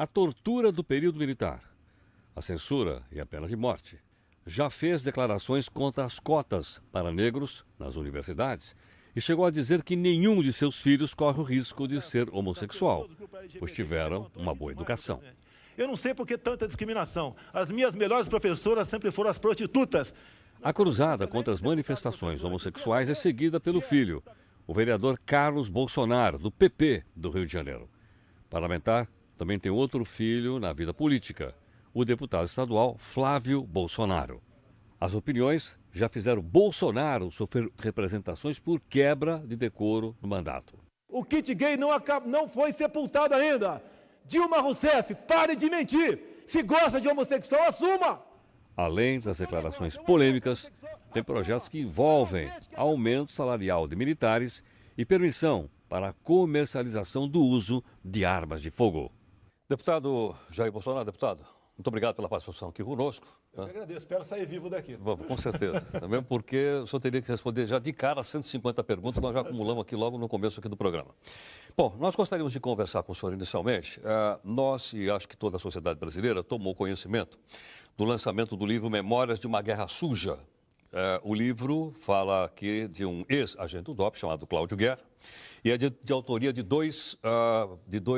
a tortura do período militar, a censura e a pena de morte. Já fez declarações contra as cotas para negros nas universidades e chegou a dizer que nenhum de seus filhos corre o risco de ser homossexual, pois tiveram uma boa educação. Eu não sei por que tanta discriminação. As minhas melhores professoras sempre foram as prostitutas. A cruzada contra as manifestações homossexuais é seguida pelo filho, o vereador Carlos Bolsonaro, do PP do Rio de Janeiro. Parlamentar também tem outro filho na vida política, o deputado estadual Flávio Bolsonaro. As opiniões já fizeram Bolsonaro sofrer representações por quebra de decoro no mandato. O kit gay não foi sepultado ainda. Dilma Rousseff, pare de mentir. Se gosta de homossexual, assuma. Além das declarações polêmicas, tem projetos que envolvem aumento salarial de militares e permissão para a comercialização do uso de armas de fogo. Deputado Jair Bolsonaro, deputado, muito obrigado pela participação aqui conosco. Eu que agradeço, espero sair vivo daqui. Com certeza, também porque o senhor teria que responder já de cara as 150 perguntas que nós já acumulamos aqui logo no começo aqui do programa. Bom, nós gostaríamos de conversar com o senhor inicialmente. Nós, e acho que toda a sociedade brasileira, tomou conhecimento do lançamento do livro Memórias de uma Guerra Suja. O livro fala aqui de um ex-agente do DOP chamado Cláudio Guerra e é de autoria de dois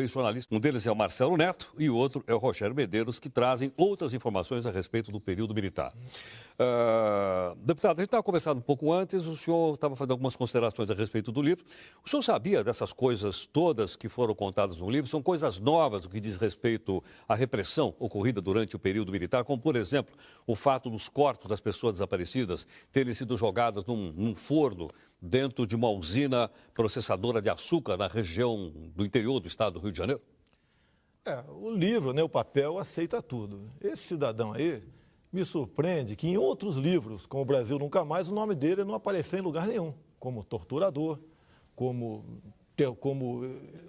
jornalistas. Um deles é o Marcelo Neto e o outro é o Rogério Medeiros, que trazem outras informações a respeito do período militar. Deputado, a gente estava conversando um pouco antes, o senhor estava fazendo algumas considerações a respeito do livro. O senhor sabia dessas coisas todas que foram contadas no livro? São coisas novas no que diz respeito à repressão ocorrida durante o período militar, como, por exemplo, o fato dos corpos das pessoas desaparecidas terem sido jogados num forno dentro de uma usina processadora de açúcar na região do interior do estado do Rio de Janeiro? O livro, né, o papel, aceita tudo. Esse cidadão aí me surpreende que em outros livros, como O Brasil Nunca Mais, o nome dele não apareceu em lugar nenhum, como torturador, como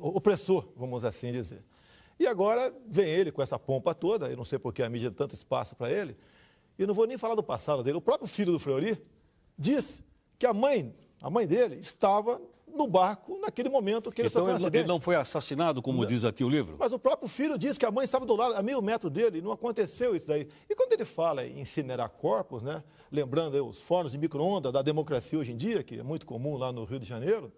opressor, vamos assim dizer. E agora vem ele com essa pompa toda, eu não sei por que a mídia dá tanto espaço para ele, e não vou nem falar do passado dele. O próprio filho do Fleury diz que a mãe dele estava no barco naquele momento que ele sofreu um acidente. Ele não foi assassinado, como diz aqui o livro? Mas o próprio filho diz que a mãe estava do lado, a 1.000 metros dele, e não aconteceu isso daí. E quando ele fala em incinerar corpos, né, lembrando aí os fornos de micro-ondas da democracia hoje em dia, que é muito comum lá no Rio de Janeiro,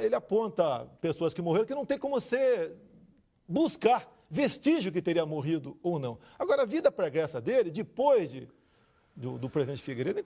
ele aponta pessoas que morreram que não tem como você buscar vestígio que teria morrido ou não. Agora, a vida pregressa dele, depois do presidente Figueiredo,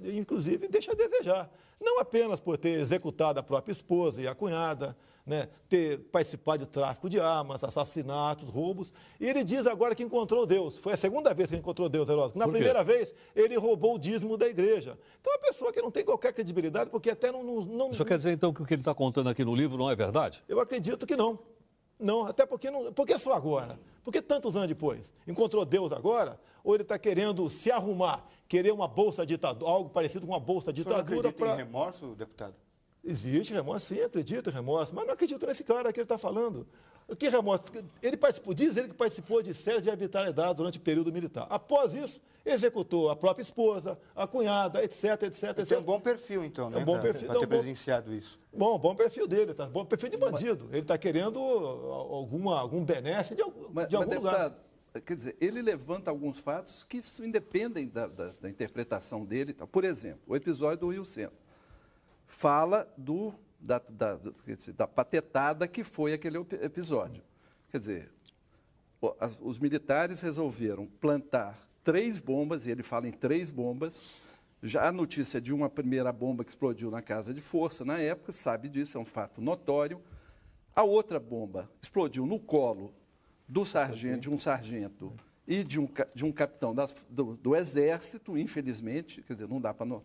inclusive, deixa a desejar. Não apenas por ter executado a própria esposa e a cunhada, né, ter participado de tráfico de armas, assassinatos, roubos. E ele diz agora que encontrou Deus. Foi a segunda vez que ele encontrou Deus, Heródoto. Na primeira vez, ele roubou o dízimo da igreja. Então, é uma pessoa que não tem qualquer credibilidade, porque até não... O senhor quer dizer, então, que o que ele está contando aqui no livro não é verdade? Eu acredito que não. Não, até porque não. Por que só agora? Por que tantos anos depois? Encontrou Deus agora? Ou ele está querendo se arrumar, querer uma bolsa ditadura, algo parecido com uma bolsa ditadura para. Tem remorso, deputado? Existe remorso, sim, acredito em remorso, mas não acredito nesse cara que ele está falando. Que remorso? Diz ele que participou de séries de arbitrariedade durante o período militar. Após isso, executou a própria esposa, a cunhada, etc, etc, etc. Tem um bom perfil, então, né? É um bom perfil. Para ter presenciado isso. Bom perfil dele, tá? Bom perfil de bandido. Ele está querendo algum benesse de algum lugar. Quer dizer, ele levanta alguns fatos que independem da interpretação dele. Por exemplo, o episódio do Rio Centro fala da patetada que foi aquele episódio. Quer dizer, os militares resolveram plantar 3 bombas, e ele fala em 3 bombas. Já a notícia de uma primeira bomba que explodiu na casa de força, na época, sabe disso, é um fato notório. A outra bomba explodiu no colo de um sargento e de um capitão do Exército, infelizmente, quer dizer, não dá para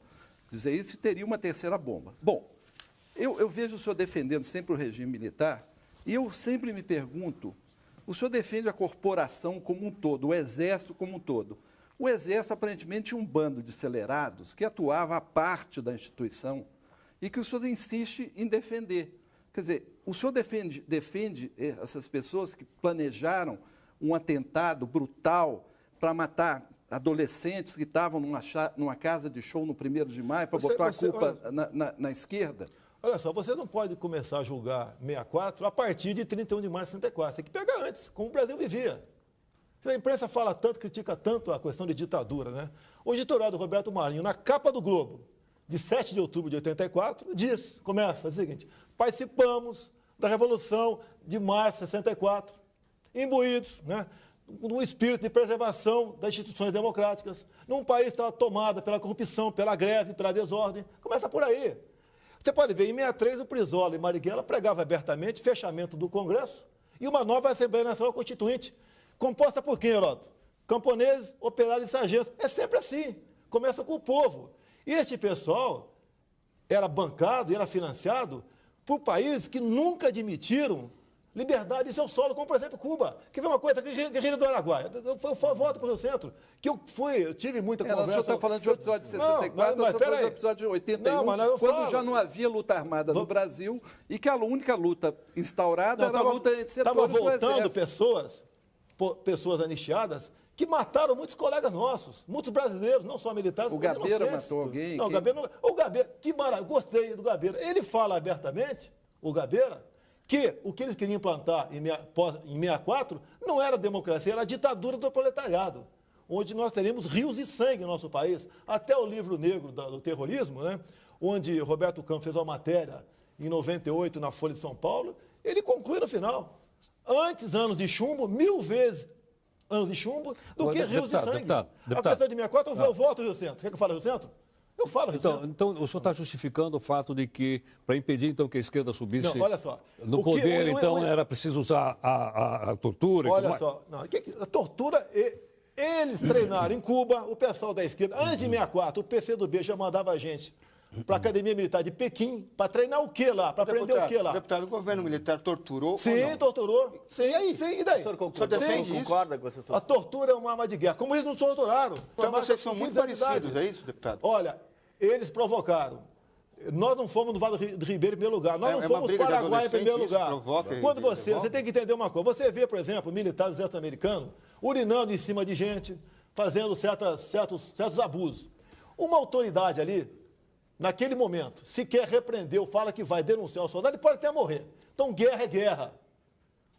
dizer isso, e teria uma terceira bomba. Bom, eu vejo o senhor defendendo sempre o regime militar, e eu sempre me pergunto, o senhor defende a corporação como um todo, o Exército como um todo. O Exército, aparentemente, tinha um bando de acelerados que atuava à parte da instituição e que o senhor insiste em defender. Quer dizer, o senhor defende essas pessoas que planejaram um atentado brutal para matar adolescentes que estavam numa casa de show no 1º de maio para botar a culpa na esquerda? Olha só, você não pode começar a julgar 64 a partir de 31 de março de 64. Tem que pegar antes, como o Brasil vivia. A imprensa fala tanto, critica tanto a questão de ditadura, né? O editorial do Roberto Marinho, na capa do Globo, de 7 de outubro de 84, começa o seguinte: participamos da Revolução de março de 64, imbuídos, né, no espírito de preservação das instituições democráticas, num país que estava tomado pela corrupção, pela greve, pela desordem. Começa por aí. Você pode ver, em 63, o Brizola e Marighella pregavam abertamente fechamento do Congresso e uma nova Assembleia Nacional Constituinte, composta por quem, Heródoto? Camponeses, operários e sargentos. É sempre assim. Começa com o povo. E este pessoal era bancado e era financiado por países que nunca admitiram liberdade em seu solo, como, por exemplo, Cuba, que foi uma coisa, guerrilha do Araguaia. Eu volto para o Rio Centro, que eu tive muita conversa... O senhor está falando de episódio de 64, eu estou falando de episódio de 81, quando já não havia luta armada no Brasil e que a única luta instaurada era a luta entre setores do exército. Estava voltando pessoas anistiadas que mataram muitos colegas nossos, muitos brasileiros, não só militares, o Gabeira matou alguém? Não, o Gabeira, que maravilha, gostei do Gabeira. Ele fala abertamente, o Gabeira, que o que eles queriam implantar em 64 não era democracia, era a ditadura do proletariado, onde nós teríamos rios de sangue no nosso país. Até o livro negro do terrorismo, né, onde Roberto Campos fez uma matéria em 98 na Folha de São Paulo, ele conclui no final: antes anos de chumbo, 1000 vezes anos de chumbo, do que rios de sangue. Deputado. A questão de 64, eu voto Rio Centro. Quer que eu fale Rio Centro? Eu falo Rio Centro. Então, o senhor está justificando o fato de que, para impedir, então, que a esquerda subisse não, olha só, no poder, então, era preciso usar a tortura? Olha só, não, a tortura... Eles treinaram em Cuba, o pessoal da esquerda. Antes de 64, o PCdoB já mandava a gente para a Academia Militar de Pequim, para treinar o quê lá? Para aprender o quê lá? Deputado, o governo militar torturou? Sim, torturou. Sim, e aí? Sim, e daí? O senhor defende isso? Concorda com essa tortura? A tortura é uma arma de guerra. Como eles nos torturaram? Então vocês são muito parecidos, é isso, deputado? Olha, eles provocaram. Nós não fomos no Vale do Ribeiro em primeiro lugar. Nós não fomos no Paraguai em primeiro lugar. Quando você tem que entender uma coisa. Você vê, por exemplo, militares norte-americanos urinando em cima de gente, fazendo certos abusos. Uma autoridade ali, naquele momento, se quer repreender ou fala que vai denunciar o soldado, ele pode até morrer. Então, guerra é guerra.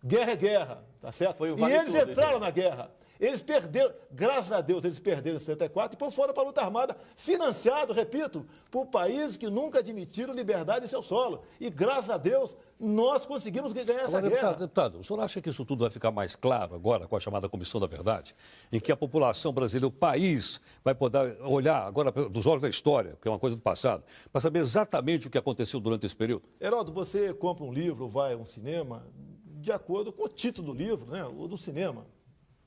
Guerra é guerra, tá certo? E eles entraram na guerra. Eles perderam, graças a Deus, eles perderam em 64 e depois foram para a luta armada, financiado, repito, por países que nunca admitiram liberdade em seu solo. E, graças a Deus, nós conseguimos ganhar essa guerra. Deputado, o senhor acha que isso tudo vai ficar mais claro agora com a chamada Comissão da Verdade? Em que a população brasileira, o país, vai poder olhar agora dos olhos da história, que é uma coisa do passado, para saber exatamente o que aconteceu durante esse período? Heródoto, você compra um livro, vai a um cinema, de acordo com o título do livro, né, ou do cinema.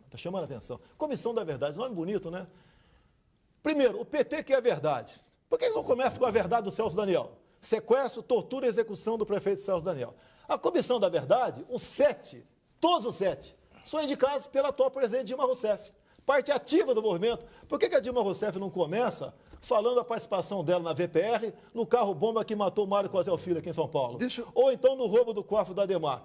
Está chamando a atenção. Comissão da Verdade, nome bonito, né? Primeiro, o PT quer a verdade. Por que não começa com a verdade do Celso Daniel? Sequestro, tortura e execução do prefeito Celso Daniel. A Comissão da Verdade, os 7, todos os 7, são indicados pela atual presidente Dilma Rousseff, parte ativa do movimento. Por que a Dilma Rousseff não começa falando da participação dela na VPR, no carro-bomba que matou o Mário Cosel Filho aqui em São Paulo? Ou então no roubo do cofre da Ademar?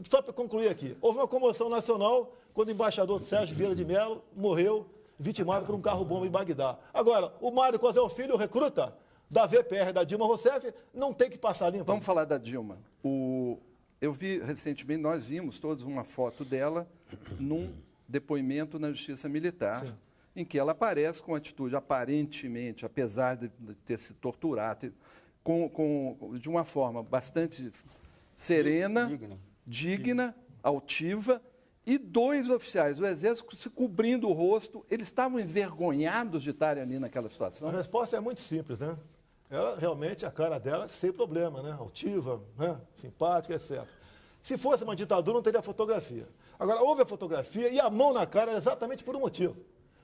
Só para concluir aqui, houve uma comoção nacional quando o embaixador Sérgio Vieira de Mello morreu vitimado por um carro-bomba em Bagdá. Agora, o Mário Cosel Filho, recruta da VPR da Dilma Rousseff, não tem que passar limpo. Vamos falar da Dilma. Eu vi recentemente, nós vimos todos uma foto dela num depoimento na Justiça Militar, sim, em que ela aparece com atitude, aparentemente, apesar de ter se torturado, de uma forma bastante serena, digna, altiva, e 2 oficiais do Exército se cobrindo o rosto. Eles estavam envergonhados de estarem ali naquela situação? A resposta é muito simples, né? Ela, realmente, a cara dela, sem problema, né? Altiva, né? Simpática, etc. Se fosse uma ditadura, não teria fotografia. Agora, houve a fotografia e a mão na cara era exatamente por um motivo.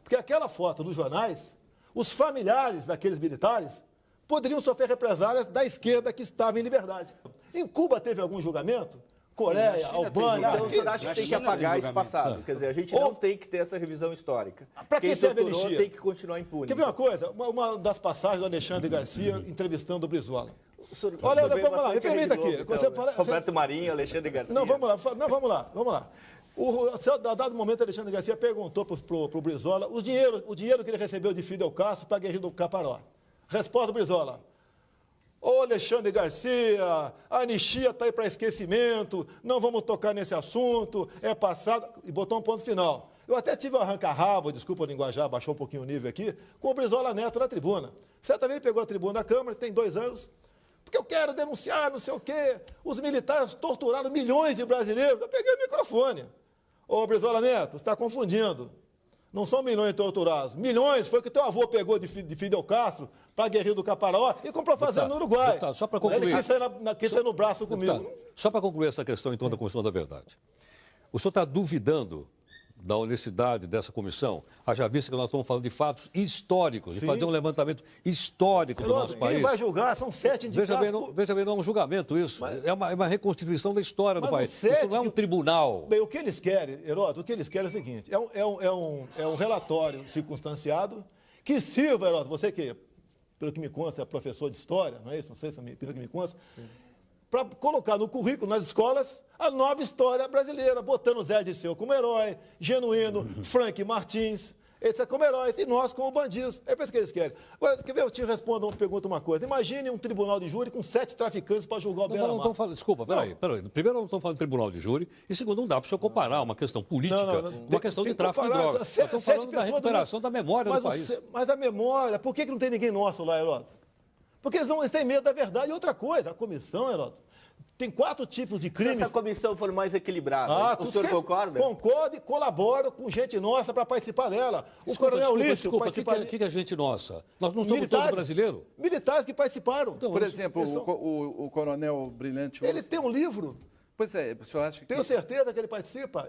Porque aquela foto dos jornais, os familiares daqueles militares poderiam sofrer represálias da esquerda que estava em liberdade. Em Cuba teve algum julgamento? Coreia, Albânia... Então, o senhor acha que tem que apagar esse passado? Quer dizer, a gente não tem que ter essa revisão histórica. Para que serve a anistia? Tem que continuar impune. Quer ver uma coisa? Uma das passagens do Alexandre Garcia entrevistando o Brizola. Olha, vamos lá, me permita aqui. Então, você fala... Roberto Marinho, Alexandre Garcia. Não, vamos lá. A dado momento, Alexandre Garcia perguntou para o Brizola o dinheiro que ele recebeu de Fidel Castro para a guerrilha do Caparó. Resposta do Brizola: Ô Alexandre Garcia, a anistia está aí para esquecimento, não vamos tocar nesse assunto, é passado, e botou um ponto final. Eu até tive um arranca-rabo, desculpa o linguajar, baixou um pouquinho o nível aqui, com o Brizola Neto na tribuna. Certa vez ele pegou a tribuna da Câmara, tem 2 anos, porque eu quero denunciar, não sei o quê, os militares torturaram milhões de brasileiros. Eu peguei o microfone. Ô Brizola Neto, você está confundindo. Não são milhões torturados. Milhões foi o que teu avô pegou de Fidel Castro para a guerrilha do Caparaó e comprou fazenda no Uruguai. Deputado, só para concluir. Ele quis sair no braço comigo. Deputado, só para concluir essa questão, então, da Comissão da Verdade. O senhor está duvidando da honestidade dessa comissão, haja vista que nós estamos falando de fatos históricos, de fazer um levantamento histórico do nosso país. Quem vai julgar? São 7 indicados. Veja bem, não é um julgamento isso. É uma reconstituição da história do país. Isso não é um tribunal. Bem, o que eles querem, Heródoto, o que eles querem é o seguinte, é um relatório circunstanciado que sirva, Heródoto, você que, pelo que me consta, é professor de história, não é isso? Não sei se pelo que me consta. Para colocar no currículo, nas escolas, a nova história brasileira, botando Zé Dirceu como herói, Genuíno, Frank Martins, etc. como heróis, e nós como bandidos. É isso que eles querem. Agora, quer ver, eu te respondo, pergunto uma coisa. Imagine um tribunal de júri com 7 traficantes para julgar o Beira-Mar. Desculpa, peraí. Primeiro, não estamos falando de tribunal de júri, e segundo, não dá para o senhor comparar uma questão política com uma questão de tráfico de drogas. Nós estamos falando da recuperação da memória do país. Mas a memória, por que não tem ninguém nosso lá, Heródoto? Porque eles têm medo da verdade. E outra coisa, a comissão, Heródoto, tem 4 tipos de crimes. Se essa comissão for mais equilibrada, o senhor concorda? Concordo e colaboro com gente nossa para participar dela. O Coronel Lício participaria. O que é gente nossa? Nós não somos todos brasileiros? Militares que participaram. Então, por exemplo, o Coronel Brilhante... Ele tem um livro. Pois é, o senhor acha que... Tenho certeza que ele participa.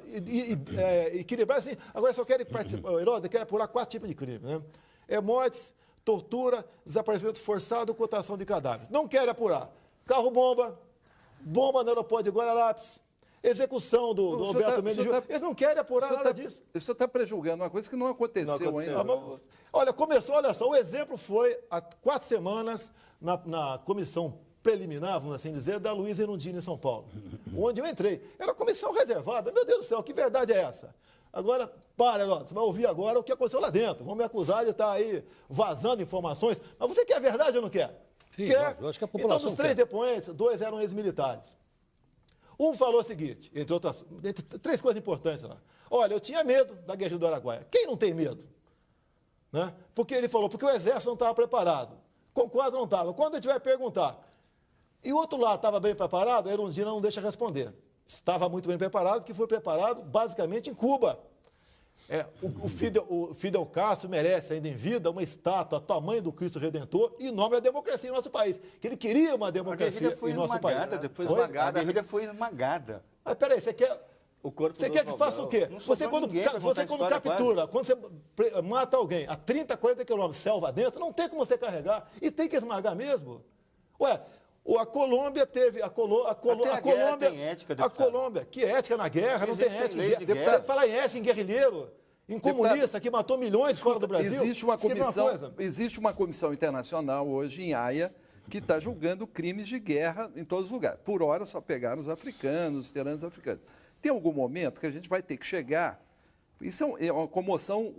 Equilibrar, assim. Agora, se eu quero participar, Heródoto, eu quero apurar 4 tipos de crime, né? Mortes, tortura, desaparecimento forçado, cotação de cadáveres. Não quero apurar. Carro-bomba, bomba no aeroporto de Guararapes, execução do Alberto Mendes Júnior. Eles não querem apurar nada disso. O senhor está prejulgando uma coisa que não aconteceu ainda. Olha, olha só, o exemplo foi há 4 semanas na comissão preliminar, vamos assim dizer, da Luísa Erundina em São Paulo, onde eu entrei. Era uma comissão reservada. Meu Deus do céu, que verdade é essa? Agora, você vai ouvir agora o que aconteceu lá dentro. Vão me acusar de estar aí vazando informações. Mas você quer a verdade ou não quer? Sim, quer. Eu acho que a população então, dos 3 depoentes, 2 eram ex-militares. Um falou o seguinte, entre 3 coisas importantes lá. Olha, eu tinha medo da guerrilha do Araguaia. Quem não tem medo? Né? Porque ele falou, porque o exército não estava preparado. Concordo, não estava. Quando a gente vai perguntar, e o outro lado estava bem preparado, a Erundina não deixa responder. Estava muito bem preparado, que foi preparado basicamente em Cuba. O Fidel Castro merece ainda em vida uma estátua do tamanho do Cristo Redentor em nome da democracia em nosso país. Que ele queria uma democracia em nosso país. A guerrilha foi esmagada. Mas peraí, você quer... Você quer que faça o quê? Você quando captura, quando você mata alguém a 30, 40 quilômetros selva dentro, não tem como você carregar e tem que esmagar mesmo. Ué, a Colômbia teve... A Colômbia tem ética, deputado. A Colômbia, que ética na guerra, não tem ética em guerra. Você fala em ética em guerrilheiro, em comunista que matou milhões fora do Brasil. Existe uma comissão internacional hoje em Haia que está julgando crimes de guerra em todos os lugares. Por hora só pegaram os africanos, os tiranos africanos. Tem algum momento que a gente vai ter que chegar... Isso é uma comoção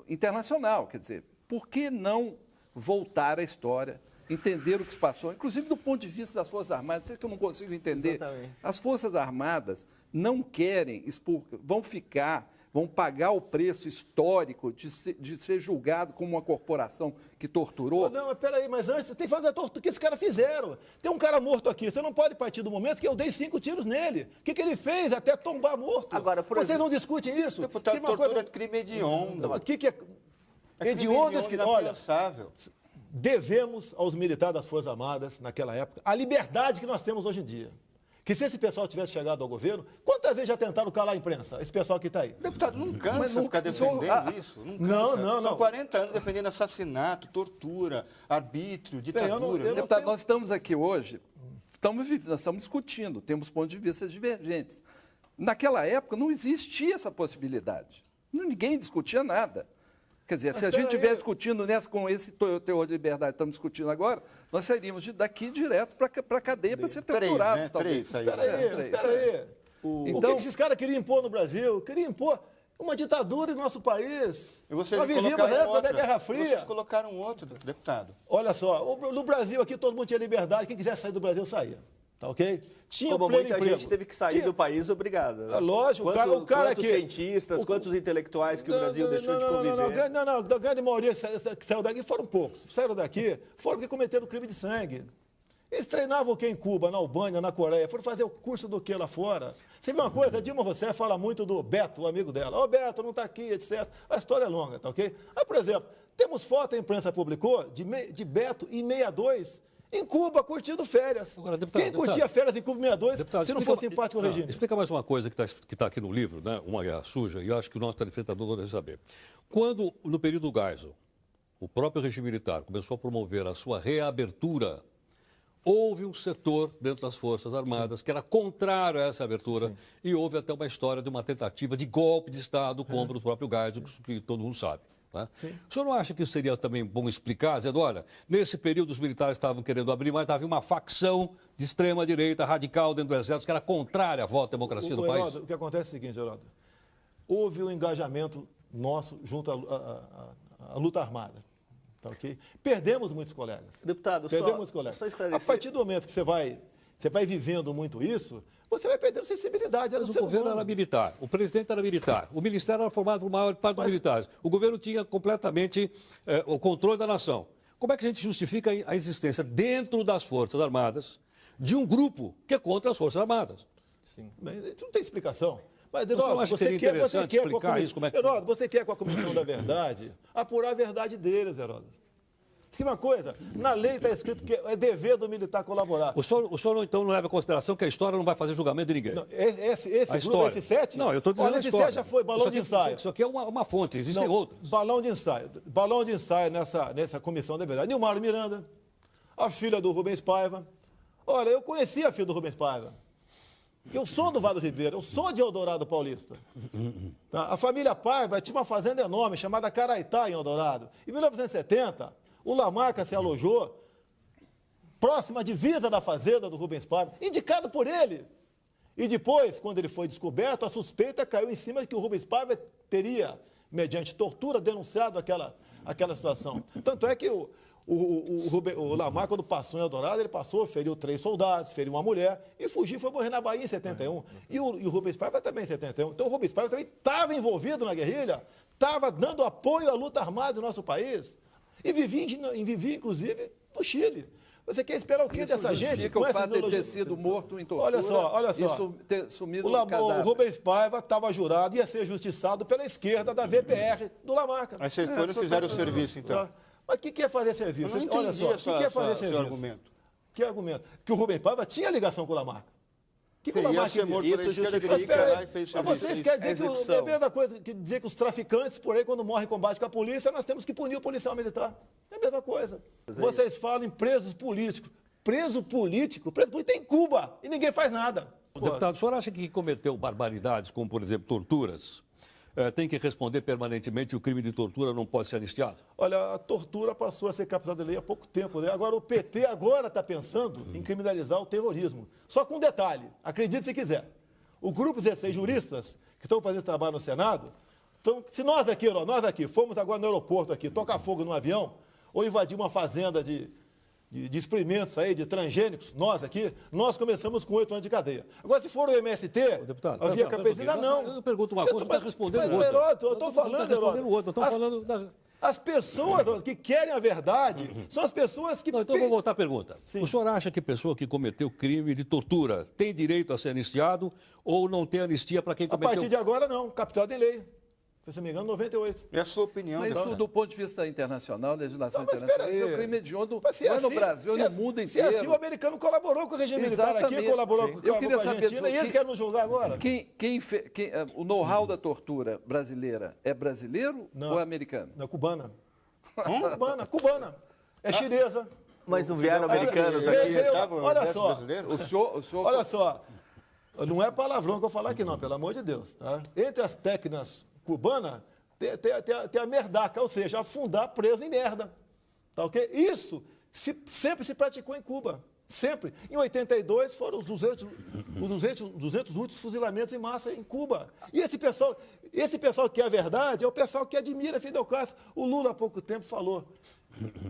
internacional, quer dizer, por que não voltar à história, entender o que se passou, inclusive do ponto de vista das Forças Armadas, isso que eu não consigo entender. Exatamente. As Forças Armadas não querem vão pagar o preço histórico de ser julgado como uma corporação que torturou. Não, mas peraí, mas antes tem que fazer a tortura que esses caras fizeram. Tem um cara morto aqui, você não pode partir do momento que eu dei 5 tiros nele. O que ele fez até tombar morto? Agora, vocês não discutem isso? Deputado, tortura é crime hediondo. Não, aqui que é hediondas que... Olha, devemos aos militares das Forças Armadas, naquela época, a liberdade que nós temos hoje em dia. Que se esse pessoal tivesse chegado ao governo, quantas vezes já tentaram calar a imprensa? Esse pessoal que está aí. Deputado, não cansa ficar defendendo isso? Não. São 40 anos defendendo assassinato, tortura, arbítrio, ditadura. Deputado, nós estamos aqui hoje, nós estamos discutindo, temos pontos de vista divergentes. Naquela época não existia essa possibilidade. Ninguém discutia nada. Quer dizer, se a gente estiver discutindo com esse teor de liberdade que estamos discutindo agora, nós sairíamos daqui direto para a cadeia para ser torturados, talvez. Espera aí. O que esses caras queriam impor no Brasil? Queriam impor Uma ditadura em nosso país. E vocês Nós vivíamos na época da Guerra Fria. Vocês colocaram outro, deputado. Olha só, no Brasil aqui todo mundo tinha liberdade, quem quisesse sair do Brasil saía. Tá ok? Tinha Como pleno muita emprego. gente teve que sair do país obrigada. Né? Lógico, o cara quantos aqui... cientistas, quantos intelectuais que o Brasil deixou de conviver? Não, da grande maioria que saiu daqui foram poucos. Saíram daqui, foram porque cometeram crime de sangue. Eles treinavam o que em Cuba, na Albânia, na Coreia? Foram fazer o curso do que lá fora? Você vê uma coisa, a Dilma Rousseff fala muito do Beto, o amigo dela. Ô, Beto, não está aqui, etc. A história é longa, tá ok? Por exemplo, temos foto, a imprensa publicou, de Beto em 62, em Cuba, curtindo férias. Agora, deputado, quem curtia férias em Cuba em 62, se não fosse simpático ao regime? Explica mais uma coisa que está aqui no livro, né? Uma Guerra Suja, e eu acho que o nosso telespectador deve saber. Quando, no período Geisel, o próprio regime militar começou a promover a sua reabertura, houve um setor dentro das Forças Armadas que era contrário a essa abertura. Sim. E houve até uma história de uma tentativa de golpe de Estado contra o próprio Geisel, que todo mundo sabe. Né? O senhor não acha que isso seria também bom explicar, dizendo, olha, nesse período os militares estavam querendo abrir, mas havia uma facção de extrema-direita radical dentro do Exército que era contrária à volta à democracia do país? O que acontece é o seguinte, Geraldo. Houve um engajamento nosso junto à luta armada. Tá, okay? Perdemos muitos colegas. Deputado, só esclarecer. A partir do momento que você vai vivendo muito isso, você vai perdendo sensibilidade. Mas o governo era militar, o presidente era militar, o ministério era formado por maior parte dos militares, o governo tinha completamente o controle da nação. Como é que a gente justifica a existência dentro das Forças Armadas de um grupo que é contra as Forças Armadas? Sim. Isso não tem explicação. Mas, Eduardo, você quer explicar isso? Como é que... Eduardo, você quer com a Comissão da Verdade apurar a verdade deles, Eduardo. Tem uma coisa, na lei está escrito que é dever do militar colaborar. O senhor então não leva em consideração que a história não vai fazer julgamento de ninguém? Não, esse 7? Não, eu estou dizendo esse 7 já foi balão de ensaio. Isso aqui é uma fonte, existem outros. Balão de ensaio nessa Comissão da Verdade. Nilmar Miranda, a filha do Rubens Paiva. Olha, eu conheci a filha do Rubens Paiva. Eu sou do Vado Ribeiro, eu sou de Eldorado Paulista. Tá? A família Paiva tinha uma fazenda enorme chamada Caraitá, em Eldorado. Em 1970, o Lamarca se alojou próxima à divisa da fazenda do Rubens Paiva, indicado por ele. E depois, quando ele foi descoberto, a suspeita caiu em cima de que o Rubens Paiva teria, mediante tortura, denunciado aquela situação. Tanto é que o Lamarca, quando passou em Eldorado, ele feriu 3 soldados, feriu uma mulher e fugiu, foi morrer na Bahia em 71. E o Rubens Paiva também em 71. Então o Rubens Paiva também estava envolvido na guerrilha, estava dando apoio à luta armada do nosso país e vivia inclusive, no Chile. Você quer esperar o quê dessa gente? Com o fato de ter sido morto em tortura, olha só. E ter sumido no cadáver. O Rubens Paiva estava jurado, ia ser justiçado pela esquerda da VPR do Lamarca. Aí vocês foram e fizeram o serviço, então. Mas o que é fazer serviço? Eu não entendi o que é fazer serviço. Argumento. Que argumento? Que o Rubens Paiva tinha ligação com o Lamarca. Que o Lamarca isso justifica. Mas vocês querem dizer que é a mesma coisa que dizer que os traficantes, por aí, quando morrem em combate com a polícia, nós temos que punir o policial militar. É a mesma coisa. Vocês falam em presos políticos. Preso político tem em Cuba e ninguém faz nada. Deputado, o senhor acha que cometeu barbaridades, como, por exemplo, torturas, tem que responder permanentemente e o crime de tortura não pode ser anistiado? Olha, a tortura passou a ser captada de lei há pouco tempo, né? Agora, o PT agora está pensando em criminalizar o terrorismo. Só com um detalhe, acredite se quiser. O grupo 16 juristas que estão fazendo esse trabalho no Senado, então, se nós aqui fomos agora no aeroporto aqui, tocar fogo num avião, ou invadir uma fazenda de experimentos aí, de transgênicos, nós começamos com 8 anos de cadeia. Agora, se for o MST, a via campesina, não. Eu pergunto uma coisa, você está respondendo outra. Eu estou falando, As pessoas que querem a verdade são as pessoas que... Não, então vou voltar à pergunta. Sim. O senhor acha que pessoa que cometeu crime de tortura tem direito a ser anistiado ou não tem anistia para quem cometeu? A partir de agora, não. Captada em lei. Se não me engano, 98. É a sua opinião. Mas isso, do ponto de vista internacional, legislação internacional, isso é crime hediondo, não é no Brasil, é no mundo inteiro. Se assim o americano colaborou com o regime militar aqui, colaborou com a Argentina, e eles querem nos julgar agora? O know-how da tortura brasileira é brasileiro ou é americano? Não, cubana. Cubana. É chinesa. Mas não vieram americanos aqui. Olha só. O senhor... Olha só. Não é palavrão que eu falar aqui, não, pelo amor de Deus. Tá? Entre as técnicas cubana, tem a merdaca, ou seja, afundar preso em merda. Tá ok? Isso sempre se praticou em Cuba. Sempre. Em 82 foram os 200 últimos fuzilamentos em massa em Cuba. E esse pessoal que é a verdade é o pessoal que admira Fidel Castro. O Lula, há pouco tempo, falou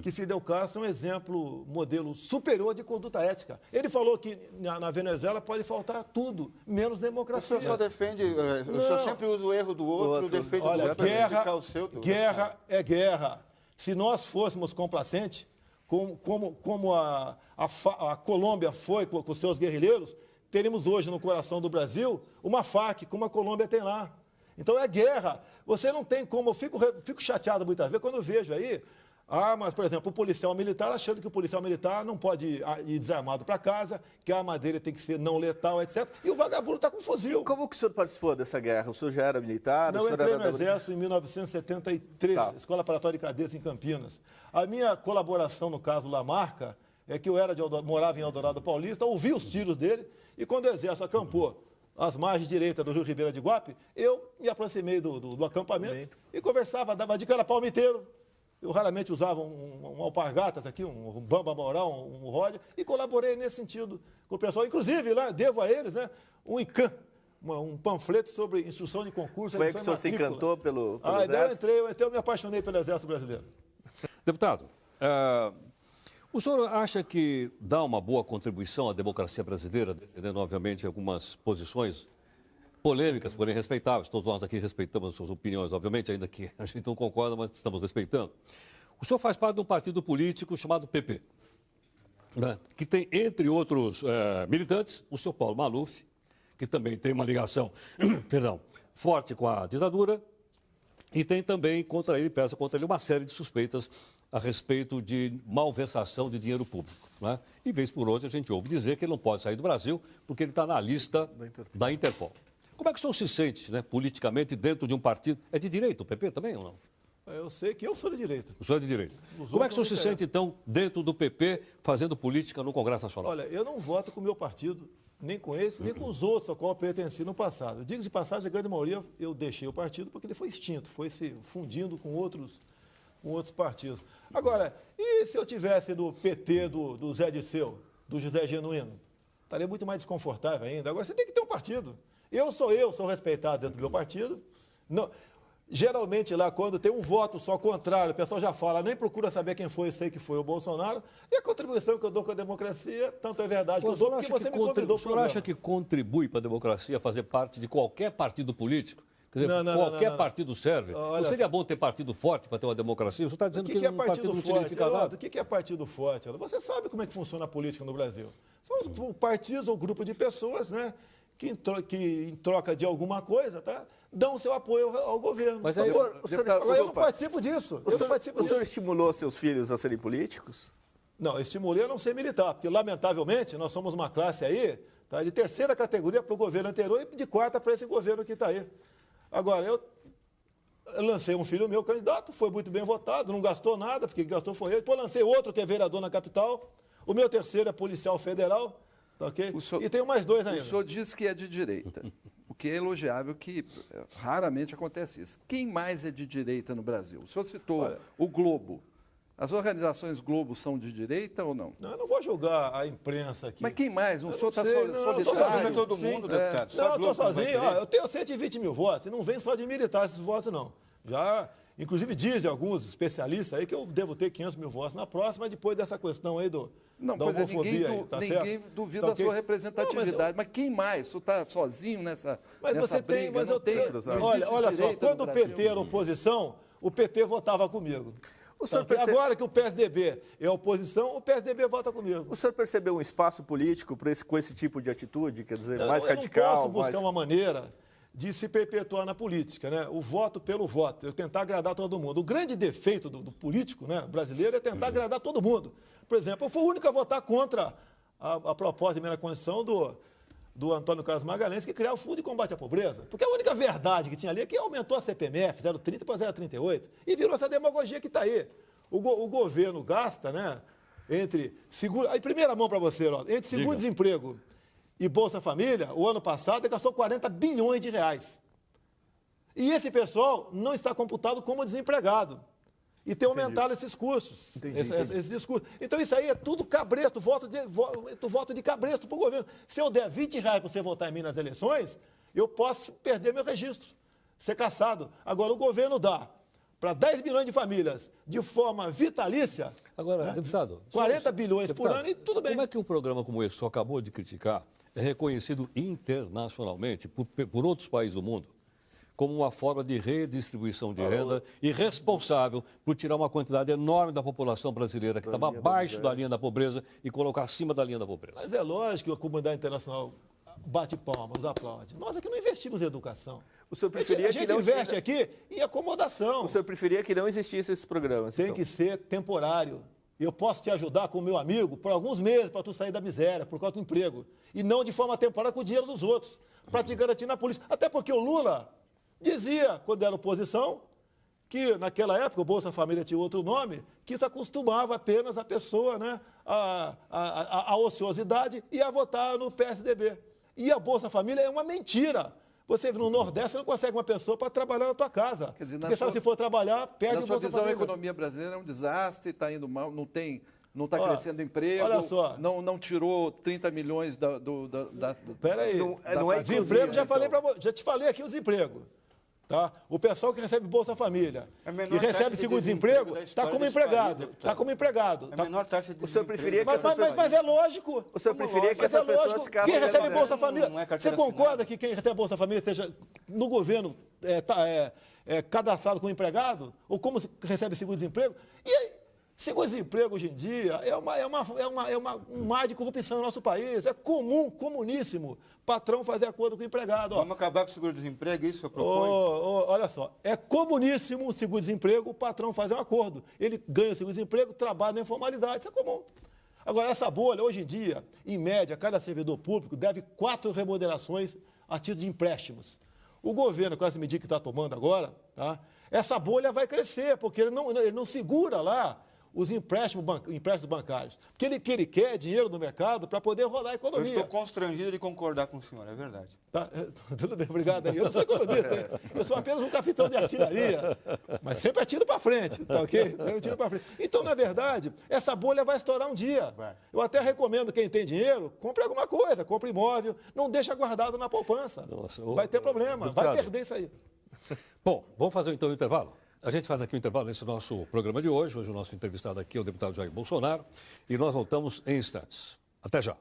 que Fidel Castro é um exemplo, modelo superior de conduta ética. Ele falou que na Venezuela pode faltar tudo, menos democracia. O senhor só defende, o senhor sempre usa o erro do outro, defende Olha, o outro, guerra, o seu. Guerra é guerra. Se nós fôssemos complacentes, como a Colômbia foi com seus guerrilheiros, teríamos hoje no coração do Brasil uma FARC, como a Colômbia tem lá. Então é guerra. Você não tem como. Eu fico chateado muitas vezes quando eu vejo aí armas, por exemplo, o policial militar achando que o policial militar não pode ir desarmado para casa, que a arma dele tem que ser não letal, etc. E o vagabundo está com fuzil. E como que o senhor participou dessa guerra? O senhor já era militar? Não, eu entrei no Exército em 1973, Escola Preparatória de Cadetes em Campinas. A minha colaboração, no caso Lamarca, é que eu morava em Eldorado Paulista, ouvi os tiros dele, e quando o Exército acampou às margens direitas do Rio Ribeira de Guape, eu me aproximei do acampamento e conversava, dava dica, era palmiteiro. Eu raramente usava um alpargatas aqui, um bamba moral, um roda, e colaborei nesse sentido com o pessoal. Inclusive, lá, devo a eles, né, um ICAM, um panfleto sobre instrução de concurso. Foi aí que o senhor se encantou pelo Exército? Eu me apaixonei pelo Exército Brasileiro. Deputado, o senhor acha que dá uma boa contribuição à democracia brasileira, defendendo, obviamente, algumas posições polêmicas, porém respeitáveis? Todos nós aqui respeitamos as suas opiniões, obviamente, ainda que a gente não concorda, mas estamos respeitando. O senhor faz parte de um partido político chamado PP, né, que tem, entre outros militantes, o senhor Paulo Maluf, que também tem uma ligação forte com a ditadura, e tem também pesa contra ele uma série de suspeitas a respeito de malversação de dinheiro público. Né? E vez por outra a gente ouve dizer que ele não pode sair do Brasil porque ele está na lista da Interpol. Como é que o senhor se sente, né, politicamente dentro de um partido? É de direita o PP também ou não? Eu sei que eu sou de direita. O senhor é de direita. Como é que o senhor se sente, então, dentro do PP, fazendo política no Congresso Nacional? Olha, eu não voto com o meu partido, nem com esse, nem com os outros a qual eu pertenci no passado. Digo de passagem, a grande maioria eu deixei o partido porque ele foi extinto, foi se fundindo com outros partidos. Agora, e se eu tivesse no PT do Zé Disseu, do José Genuíno? Estaria muito mais desconfortável ainda. Agora, você tem que ter um partido. Eu sou respeitado dentro do meu partido. Não, geralmente lá, quando tem um voto só contrário, o pessoal já fala, nem procura saber quem foi, sei que foi o Bolsonaro. E a contribuição que eu dou com a democracia, tanto é verdade que eu dou, porque você me convidou para o senhor acha que contribui para a democracia fazer parte de qualquer partido político? Quer dizer, qualquer partido serve. Não seria bom ter partido forte para ter uma democracia? O senhor está dizendo que um partido não significa nada? O que é partido forte? Você sabe como é que funciona a política no Brasil. São os partidos ou grupo de pessoas, né, que em troca de alguma coisa, tá, dão seu apoio ao governo. Mas aí eu não participo disso. O senhor estimulou seus filhos a serem políticos? Não, estimulei a não ser militar, porque, lamentavelmente, nós somos uma classe aí, tá, de terceira categoria para o governo anterior e de quarta para esse governo que está aí. Agora, eu lancei um filho meu candidato, foi muito bem votado, não gastou nada, porque quem gastou foi ele. Depois lancei outro que é vereador na capital. O meu terceiro é policial federal. Okay? E tenho mais dois ainda. O senhor diz que é de direita, o que é elogiável, que raramente acontece isso. Quem mais é de direita no Brasil? O senhor citou o Globo. As organizações Globo são de direita ou não? Não, eu não vou julgar a imprensa aqui. Mas quem mais? O senhor está solitário? Sozinho todo mundo, deputado. Não, eu estou sozinho. Eu tenho 120 mil votos. E não vem só de militar esses votos, não. Já, inclusive, dizem alguns especialistas aí que eu devo ter 500 mil votos na próxima, depois dessa questão aí da homofobia. Ninguém duvida da sua representatividade. Mas quem mais? O senhor está sozinho nessa briga? Mas eu tenho. Olha só, quando o PT era oposição, o PT votava comigo. Agora que o PSDB é oposição, o PSDB vota comigo. O senhor percebeu um espaço político com esse tipo de atitude, quer dizer, mais radical? Eu não posso buscar uma maneira de se perpetuar na política, né? O voto pelo voto, eu tentar agradar todo mundo. O grande defeito do político, né, brasileiro é tentar agradar todo mundo. Por exemplo, eu fui o único a votar contra a proposta de emenda à Constituição do Antônio Carlos Magalhães, que criava o Fundo de Combate à Pobreza. Porque a única verdade que tinha ali é que aumentou a CPMF, 0,30 para 0,38, e virou essa demagogia que está aí. O governo gasta, né, entre seguro... Aí, primeira mão para você, entre seguro-desemprego e Bolsa Família, o ano passado, gastou 40 bilhões de reais. E esse pessoal não está computado como desempregado. E tem aumentado esses cursos, esses discursos. Então, isso aí é tudo cabresto, voto de cabresto para o governo. Se eu der R$20 para você votar em mim nas eleições, eu posso perder meu registro, ser cassado. Agora, o governo dá para 10 milhões de famílias de forma vitalícia. Agora, deputado... 40 bilhões por ano e tudo bem. Como é que um programa como esse, que o senhor acabou de criticar, é reconhecido internacionalmente por outros países do mundo como uma forma de redistribuição de renda e responsável por tirar uma quantidade enorme da população brasileira que estava abaixo da linha da pobreza e colocar acima da linha da pobreza? Mas é lógico que a comunidade internacional bate palmas, aplaude. Nós aqui não investimos em educação. O senhor preferia a gente investe aqui em acomodação. O senhor preferia que não existissem esses programas? Tem que ser temporário. Eu posso te ajudar com o meu amigo por alguns meses para tu sair da miséria, por causa do emprego. E não de forma temporária com o dinheiro dos outros, para te garantir na polícia. Até porque o Lula dizia, quando era oposição, que naquela época o Bolsa Família tinha outro nome, que isso acostumava apenas a pessoa, né, a ociosidade e a votar no PSDB. E a Bolsa Família é uma mentira. Você no Nordeste não consegue uma pessoa para trabalhar na tua casa. Quer dizer, porque se você for trabalhar, perde o Bolsa Família. Na sua visão, a economia brasileira é um desastre, está indo mal, não está crescendo emprego, olha só. Não tirou 30 milhões da... Espera aí. Não é desemprego, já te falei aqui o desemprego. Tá? O pessoal que recebe Bolsa Família e recebe seguro-desemprego está como empregado. Está como empregado. É a menor taxa de O senhor preferia que mas é lógico. O senhor preferia que essa pessoa ficasse... Quem recebe Bolsa Família... Você concorda assinada. que quem recebe Bolsa Família esteja no governo cadastrado como empregado? Ou como recebe seguro-desemprego? E aí, seguro-desemprego hoje em dia é um mar de corrupção no nosso país. É comum, comuníssimo, patrão fazer acordo com o empregado. Vamos acabar com o seguro-desemprego, isso eu proponho? Olha só, é comuníssimo o seguro-desemprego, o patrão fazer um acordo. Ele ganha o seguro-desemprego, trabalha na informalidade, isso é comum. Agora, essa bolha, hoje em dia, em média, cada servidor público deve 4 remunerações a título de empréstimos. O governo, com essa medida que está tomando agora, tá, essa bolha vai crescer, porque ele não segura lá os empréstimos bancários. Porque ele quer dinheiro no mercado para poder rodar a economia. Eu estou constrangido de concordar com o senhor, é verdade. Tá, tudo bem, obrigado. Eu não sou economista, hein? Eu sou apenas um capitão de artilharia, mas sempre atiro para frente, tá ok? Eu tiro para frente. Então, na verdade, essa bolha vai estourar um dia. Vai. Eu até recomendo quem tem dinheiro, compre alguma coisa, compre imóvel, não deixa guardado na poupança. Nossa, vai ter problema, vai perder isso aí. Bom, vamos fazer então o intervalo? A gente faz aqui o intervalo nesse nosso programa de hoje. Hoje o nosso entrevistado aqui é o deputado Jair Bolsonaro. E nós voltamos em instantes. Até já.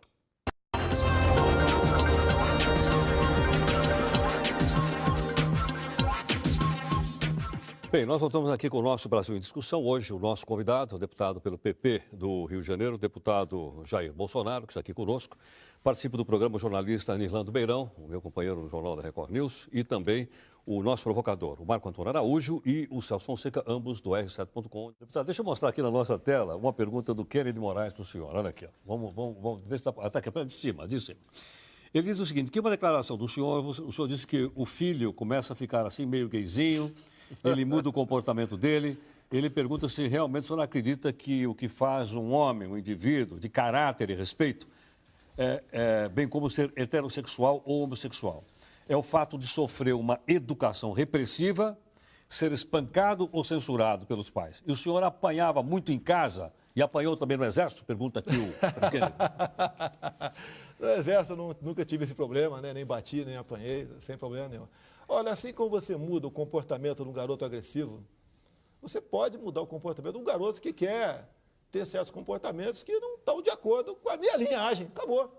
Bem, nós voltamos aqui com o nosso Brasil em Discussão. Hoje o nosso convidado, o deputado pelo PP do Rio de Janeiro, o deputado Jair Bolsonaro, que está aqui conosco. Participa do programa o jornalista Nirlando Beirão, o meu companheiro no Jornal da Record News, e também o nosso provocador, o Marco Antônio Araújo e o Celso Fonseca, ambos do R7.com. Deputado, deixa eu mostrar aqui na nossa tela uma pergunta do Kennedy Moraes para o senhor. Olha aqui, ó. Vamos ver se está aqui, de cima. Ele diz o seguinte, que uma declaração do senhor, o senhor disse que o filho começa a ficar assim meio gayzinho, ele muda o comportamento dele. Ele pergunta se realmente o senhor acredita que o que faz um homem, um indivíduo de caráter e respeito, bem como ser heterossexual ou homossexual, é o fato de sofrer uma educação repressiva, ser espancado ou censurado pelos pais. E o senhor apanhava muito em casa e apanhou também no Exército? Pergunta aqui o Kennedy. No Exército eu nunca tive esse problema, né? Nem bati, nem apanhei, sem problema nenhum. Olha, assim como você muda o comportamento de um garoto agressivo, você pode mudar o comportamento de um garoto que quer ter certos comportamentos que não estão de acordo com a minha linhagem. Acabou.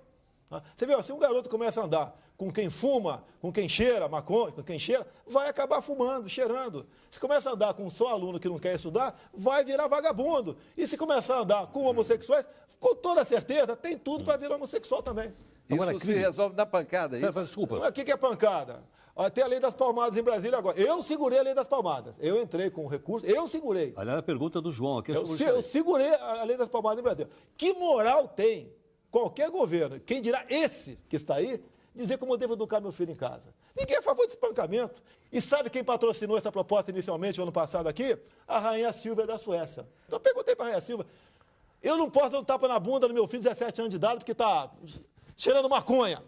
Você vê, se um garoto começa a andar com quem fuma, com quem cheira maconha, com quem cheira, vai acabar fumando, cheirando. Se começa a andar com só aluno que não quer estudar, vai virar vagabundo. E se começar a andar com homossexuais, com toda certeza, tem tudo para virar homossexual também. Isso se resolve na pancada, é isso? Desculpa. O que é pancada? Tem a lei das palmadas em Brasília agora. Eu segurei a lei das palmadas. Eu entrei com recurso, eu segurei. Aliás, a pergunta do João aqui é sobre eu segurei a lei das palmadas em Brasília. Que moral tem qualquer governo, quem dirá esse que está aí, dizer como eu devo educar meu filho em casa? Ninguém é a favor de espancamento. E sabe quem patrocinou essa proposta inicialmente, no ano passado aqui? A Rainha Silvia da Suécia. Então eu perguntei para a Rainha Silvia, eu não posso dar um tapa na bunda do meu filho de 17 anos de idade porque está cheirando maconha.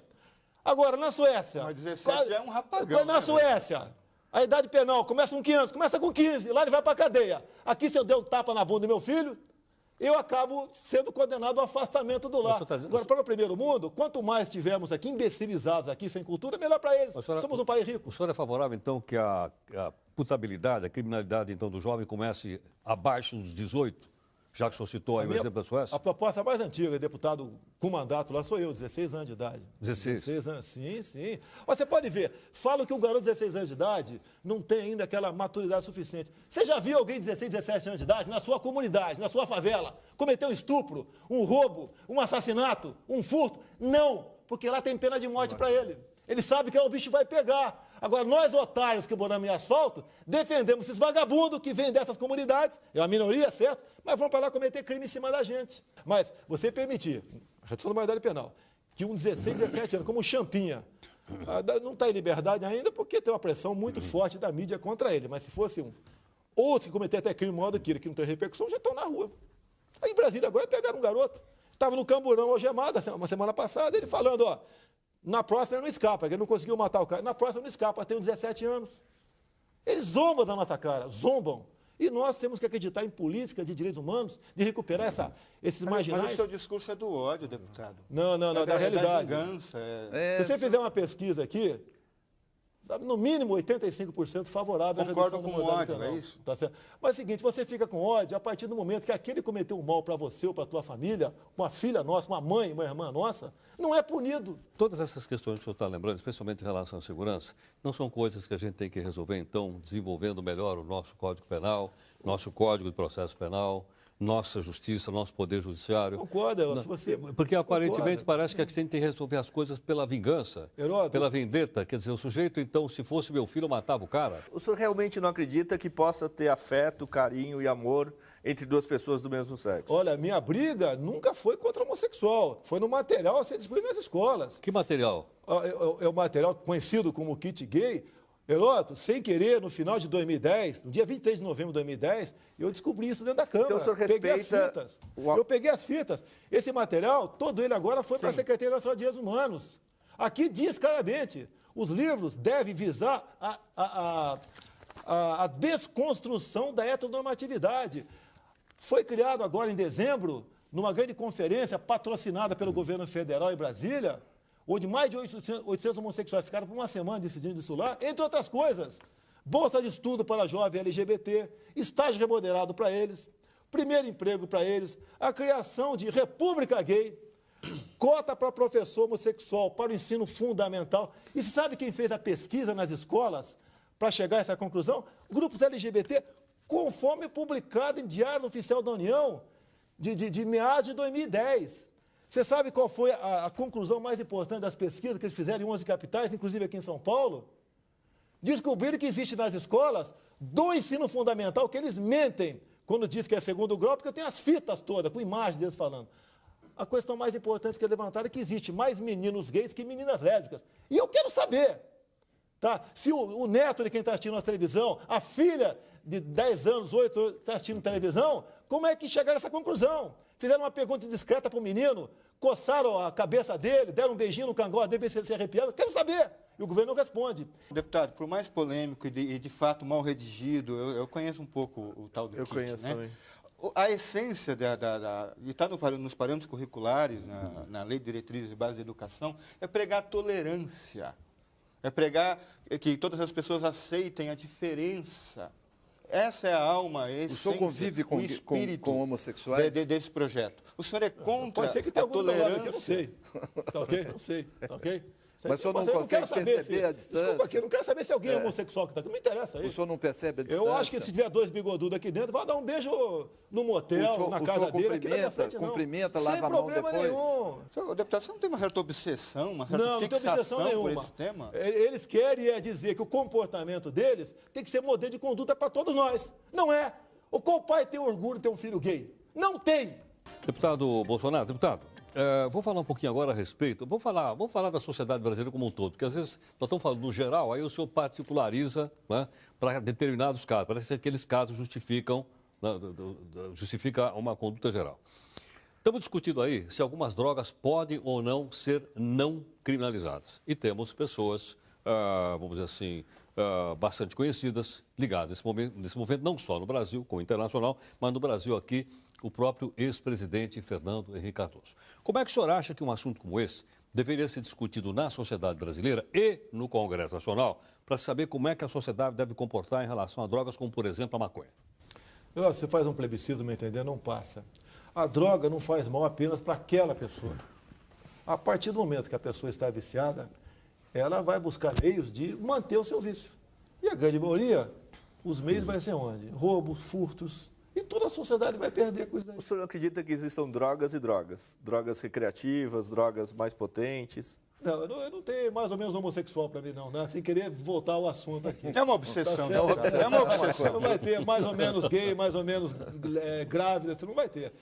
Agora, na Suécia... Mas 17 já é um rapagão. Na Suécia, A idade penal começa com 15 anos, começa com 15, lá ele vai para a cadeia. Aqui, se eu der um tapa na bunda do meu filho, eu acabo sendo condenado ao afastamento do lar. Agora, para o primeiro mundo, quanto mais tivermos aqui imbecilizados aqui, sem cultura, melhor para eles. Somos um país rico. O senhor é favorável, então, que a putabilidade, a criminalidade, então, do jovem comece abaixo dos 18? Já que o senhor citou aí o exemplo da Suécia? A proposta mais antiga, deputado com mandato lá, sou eu, 16 anos de idade. 16? 16 anos, sim, sim. Você pode ver, falam que um garoto de 16 anos de idade não tem ainda aquela maturidade suficiente. Você já viu alguém de 16, 17 anos de idade, na sua comunidade, na sua favela, cometer um estupro, um roubo, um assassinato, um furto? Não, porque lá tem pena de morte para ele. Ele sabe que o bicho vai pegar. Agora, nós, otários que moramos em asfalto, defendemos esses vagabundos que vêm dessas comunidades, é uma minoria, certo? Mas vão para lá cometer crime em cima da gente. Mas você permitir, a redução da maioridade penal, que um 16, 17 anos, como o Champinha, não está em liberdade ainda porque tem uma pressão muito forte da mídia contra ele. Mas se fosse outros que cometer até crime maior do que ele, que não tem repercussão, já estão na rua. Aí em Brasília agora pegaram um garoto, estava no Camburão algemado, uma semana passada, ele falando, ó, na próxima ele não escapa, ele não conseguiu matar o cara. Na próxima ele não escapa, tem 17 anos. Eles zombam da nossa cara, zombam. E nós temos que acreditar em política de direitos humanos, de recuperar esses marginais. Mas o seu discurso é do ódio, deputado. Não, da realidade. Da vingança. Se você fizer uma pesquisa aqui, no mínimo 85% favorável à redução do maioridade penal. É isso? Tá certo? Mas é o seguinte, você fica com ódio a partir do momento que aquele cometeu um mal para você ou para a tua família, uma filha nossa, uma mãe, uma irmã nossa, não é punido. Todas essas questões que o senhor está lembrando, especialmente em relação à segurança, não são coisas que a gente tem que resolver, então, desenvolvendo melhor o nosso Código Penal, nosso Código de Processo Penal, nossa justiça, nosso poder judiciário. Concorda, se você... Porque aparentemente parece que a gente tem que resolver as coisas pela vingança, pela vendetta. Quer dizer, o sujeito, então, se fosse meu filho, eu matava o cara. O senhor realmente não acredita que possa ter afeto, carinho e amor entre duas pessoas do mesmo sexo? Olha, minha briga nunca foi contra o homossexual. Foi no material a ser distribuído nas escolas. Que material? É o material conhecido como kit gay. Heroto, sem querer, no final de 2010, no dia 23 de novembro de 2010, eu descobri isso dentro da Câmara. Então o senhor respeita... Peguei as fitas. Eu peguei as fitas. Esse material, todo ele agora foi para a Secretaria Nacional de Direitos Humanos. Aqui diz claramente, os livros devem visar a desconstrução da heteronormatividade. Foi criado agora em dezembro, numa grande conferência patrocinada pelo governo federal em Brasília, onde mais de 800 homossexuais ficaram por uma semana decidindo isso lá, entre outras coisas, bolsa de estudo para jovem LGBT, estágio remunerado para eles, primeiro emprego para eles, a criação de república gay, cota para professor homossexual para o ensino fundamental. E você sabe quem fez a pesquisa nas escolas para chegar a essa conclusão? Grupos LGBT, conforme publicado em Diário Oficial da União, de meados de 2010. Você sabe qual foi a conclusão mais importante das pesquisas que eles fizeram em 11 capitais, inclusive aqui em São Paulo? Descobriram que existe nas escolas do ensino fundamental que eles mentem quando diz que é segundo grau, porque eu tenho as fitas todas, com imagens deles falando. A questão mais importante que levantaram é que existe mais meninos gays que meninas lésbicas. E eu quero saber, tá? Se o neto de quem está assistindo a televisão, a filha de 10 anos, 8 anos, está assistindo televisão, como é que chegaram a essa conclusão? Fizeram uma pergunta discreta para o menino, coçaram a cabeça dele, deram um beijinho no cangote dele, ver se ele se arrepiava. Quero saber. E o governo não responde. Deputado, por mais polêmico e de fato mal redigido, eu conheço um pouco o tal do Eu kit, conheço né? também. A essência de estar nos parâmetros curriculares, na Lei de Diretrizes e Bases de Educação, é pregar tolerância. É pregar que todas as pessoas aceitem a diferença. Essa é a alma, a essência, o senhor convive com, o espírito com homossexuais? Desse projeto. O senhor é contra Pode ser que tenha a algum tolerância? aqui, eu não sei. Tá ok? Não sei. Tá ok? Mas o senhor não consegue perceber a distância? Desculpa aqui, eu não quero saber se alguém é homossexual que está aqui. Não me interessa isso. O senhor não percebe a distância? Eu acho que se tiver dois bigodudos aqui dentro, vai dar um beijo no motel, na casa dele. Aqui na minha frente, não. Cumprimenta, lava a mão depois. Sem problema nenhum. Deputado, você não tem uma certa obsessão, uma certa não tem obsessão nenhuma. por esse tema? Eles querem dizer que o comportamento deles tem que ser modelo de conduta para todos nós. Não é. Qual pai tem orgulho de ter um filho gay? Não tem. Deputado Bolsonaro, vou falar um pouquinho agora a respeito. Vou falar da sociedade brasileira como um todo, porque às vezes nós estamos falando no geral, aí o senhor particulariza, né, para determinados casos. Parece que aqueles casos justificam uma conduta geral. Estamos discutindo aí se algumas drogas podem ou não ser não criminalizadas. E temos pessoas, vamos dizer assim, bastante conhecidas, ligadas nesse momento, não só no Brasil, como internacional, mas no Brasil aqui, o próprio ex-presidente Fernando Henrique Cardoso. Como é que o senhor acha que um assunto como esse deveria ser discutido na sociedade brasileira e no Congresso Nacional, para saber como é que a sociedade deve comportar em relação a drogas como, por exemplo, a maconha? Você faz um plebiscito, me entender, não passa. A droga não faz mal apenas para aquela pessoa. A partir do momento que a pessoa está viciada, ela vai buscar meios de manter o seu vício. E a grande maioria, os meios vai ser onde? Roubos, furtos, e toda a sociedade vai perder com isso aí. O senhor acredita que existam drogas e drogas? Drogas recreativas, drogas mais potentes? Não, eu não tenho mais ou menos homossexual para mim, não, né? Sem querer voltar ao assunto aqui. É uma obsessão. Tá certo? É uma obsessão. Não vai ter mais ou menos gay, mais ou menos grávida, você não vai ter.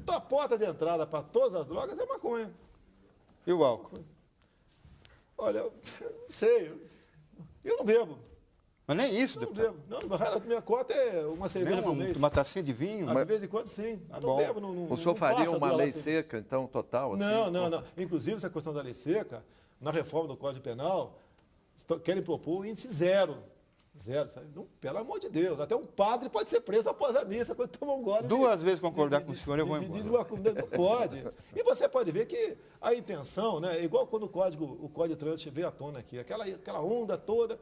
A porta de entrada para todas as drogas é maconha. E o álcool? Olha, eu não sei, eu não bebo. Mas nem isso, Eu não deputado. bebo. Não, a minha cota é uma cerveja por mês. Uma tacinha de vinho? De vez em quando, sim. Eu não bom. bebo, não O senhor não faria passa uma do lei lado, assim. seca, então, total? Assim? Não. Inclusive, essa questão da lei seca, na reforma do Código Penal, querem propor o índice zero. Zero, sabe? Não, pelo amor de Deus. Até um padre pode ser preso após a missa quando toma um gole. Duas vezes concordar com o senhor, eu vou embora. Não pode. E você pode ver que a intenção, né, é igual quando o Código de Trânsito veio à tona aqui, aquela onda toda,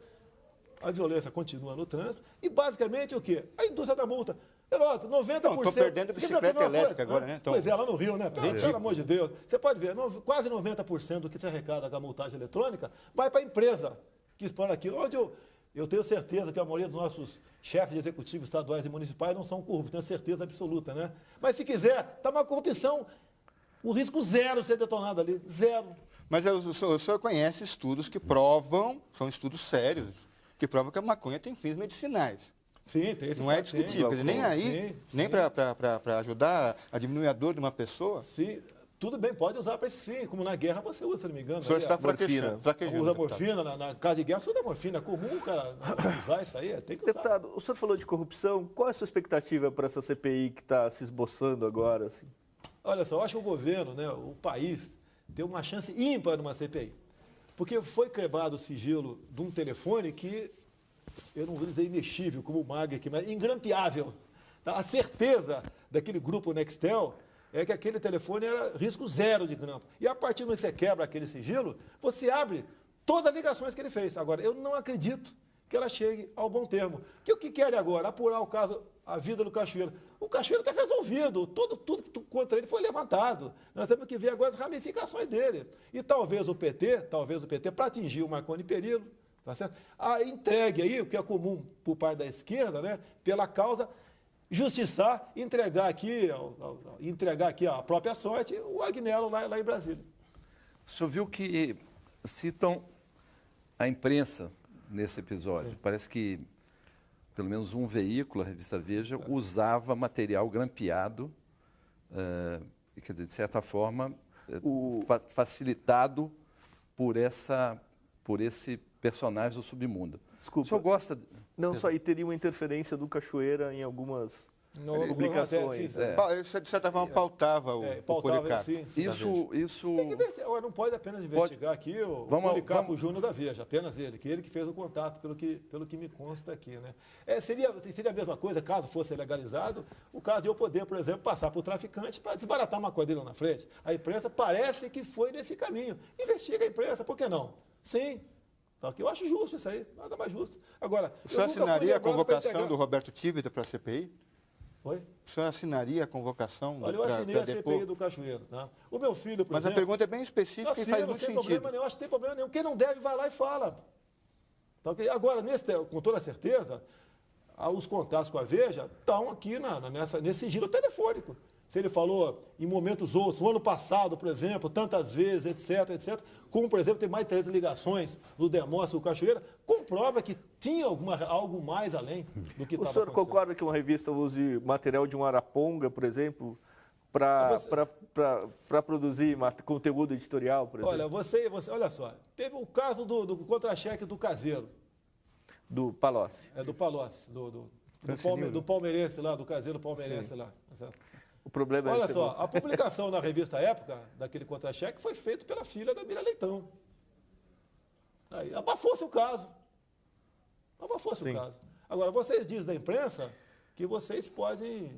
a violência continua no trânsito, e basicamente o quê? A indústria da multa. Heródoto, 90%... Não, estou perdendo bicicleta elétrica agora, né? Pois é, lá no Rio, né? Pelo amor de Deus. Você pode ver, quase 90% do que se arrecada com a multagem eletrônica vai para a empresa que expõe aquilo. Onde eu tenho certeza que a maioria dos nossos chefes de executivos estaduais e municipais não são corruptos, tenho certeza absoluta, né? Mas se quiser, está uma corrupção, o risco zero ser detonado ali, zero. Mas o senhor conhece estudos que provam, são estudos sérios, que provam que a maconha tem fins medicinais. Sim, tem esse Não é fato, sim. discutível. Quer dizer, nem aí, nem para ajudar a diminuir a dor de uma pessoa. Sim, tudo bem, pode usar para esse fim, como na guerra você usa, se não me engano. O senhor está fraquejando. fraquejando. Usa deputado. morfina, na casa de guerra você usa morfina. É comum o cara usar isso aí, tem que usar. Deputado, o senhor falou de corrupção. Qual é a sua expectativa para essa CPI que está se esboçando agora? Assim? Olha só, eu acho que o governo, né, o país, tem uma chance ímpar numa CPI. Porque foi quebrado o sigilo de um telefone que, eu não vou dizer imexível, como o Magre aqui, mas ingrampeável. Tá? A certeza daquele grupo Nextel é que aquele telefone era risco zero de grampo. E a partir do momento que você quebra aquele sigilo, você abre todas as ligações que ele fez. Agora, eu não acredito que ela chegue ao bom termo. Que o que querem agora? Apurar o caso, a vida do Cachoeiro. O Cachoeiro está resolvido, tudo contra ele foi levantado. Nós temos que ver agora as ramificações dele. E talvez o PT, para atingir o Marconi Perillo, tá certo? A entregue aí, o que é comum por parte da esquerda, né, pela causa, justiçar, entregar aqui a própria sorte, o Agnello lá em Brasília. O senhor viu que citam a imprensa nesse episódio. Sim. Parece que pelo menos um veículo, a revista Veja, usava material grampeado, quer dizer, de certa forma, facilitado por esse personagem do submundo. Desculpa. O senhor gosta... Não, só aí teria uma interferência do Cachoeira em algumas publicações. Isso, de certa forma, pautava o Policarpo. Sim. Isso... Tem que ver, não pode apenas investigar aqui o Policarpo Júnior da Veja, apenas ele que fez o contato, pelo que me consta aqui. Né? Seria a mesma coisa, caso fosse legalizado, o caso de eu poder, por exemplo, passar para o traficante para desbaratar uma coisa dele lá na frente. A imprensa parece que foi nesse caminho. Investiga a imprensa, por que não? Sim. Eu acho justo isso aí, nada mais justo. Agora, o senhor assinaria a convocação do Roberto Tivita para a CPI? Oi? O senhor assinaria a convocação? Olha, eu assinei a CPI do Cachoeiro. Tá? O meu filho, por exemplo... Mas a pergunta é bem específica e faz muito sentido. Problema nenhum, acho que tem problema nenhum. Quem não deve, vai lá e fala. Tá, okay? Agora, com toda certeza, os contatos com a Veja estão aqui nesse sigilo telefônico. Se ele falou em momentos outros, no ano passado, por exemplo, tantas vezes, etc., como, por exemplo, tem mais de 3 ligações do Demóstenes do Cachoeira, comprova que tinha algo mais além do que estava acontecendo. O senhor concorda que uma revista use material de um araponga, por exemplo, para produzir conteúdo editorial, por exemplo? Olha, olha só, teve o caso do contra-cheque do Caseiro. Do Palocci. Do Palocci, do palmeirense lá, do Caseiro palmeirense. Sim. Lá. Certo? O problema Olha só, a publicação na revista Época, daquele contra-cheque, foi feita pela filha da Mira Leitão. Aí, abafou-se o caso. Mas fosse Sim. o caso. Agora, vocês dizem da imprensa que vocês podem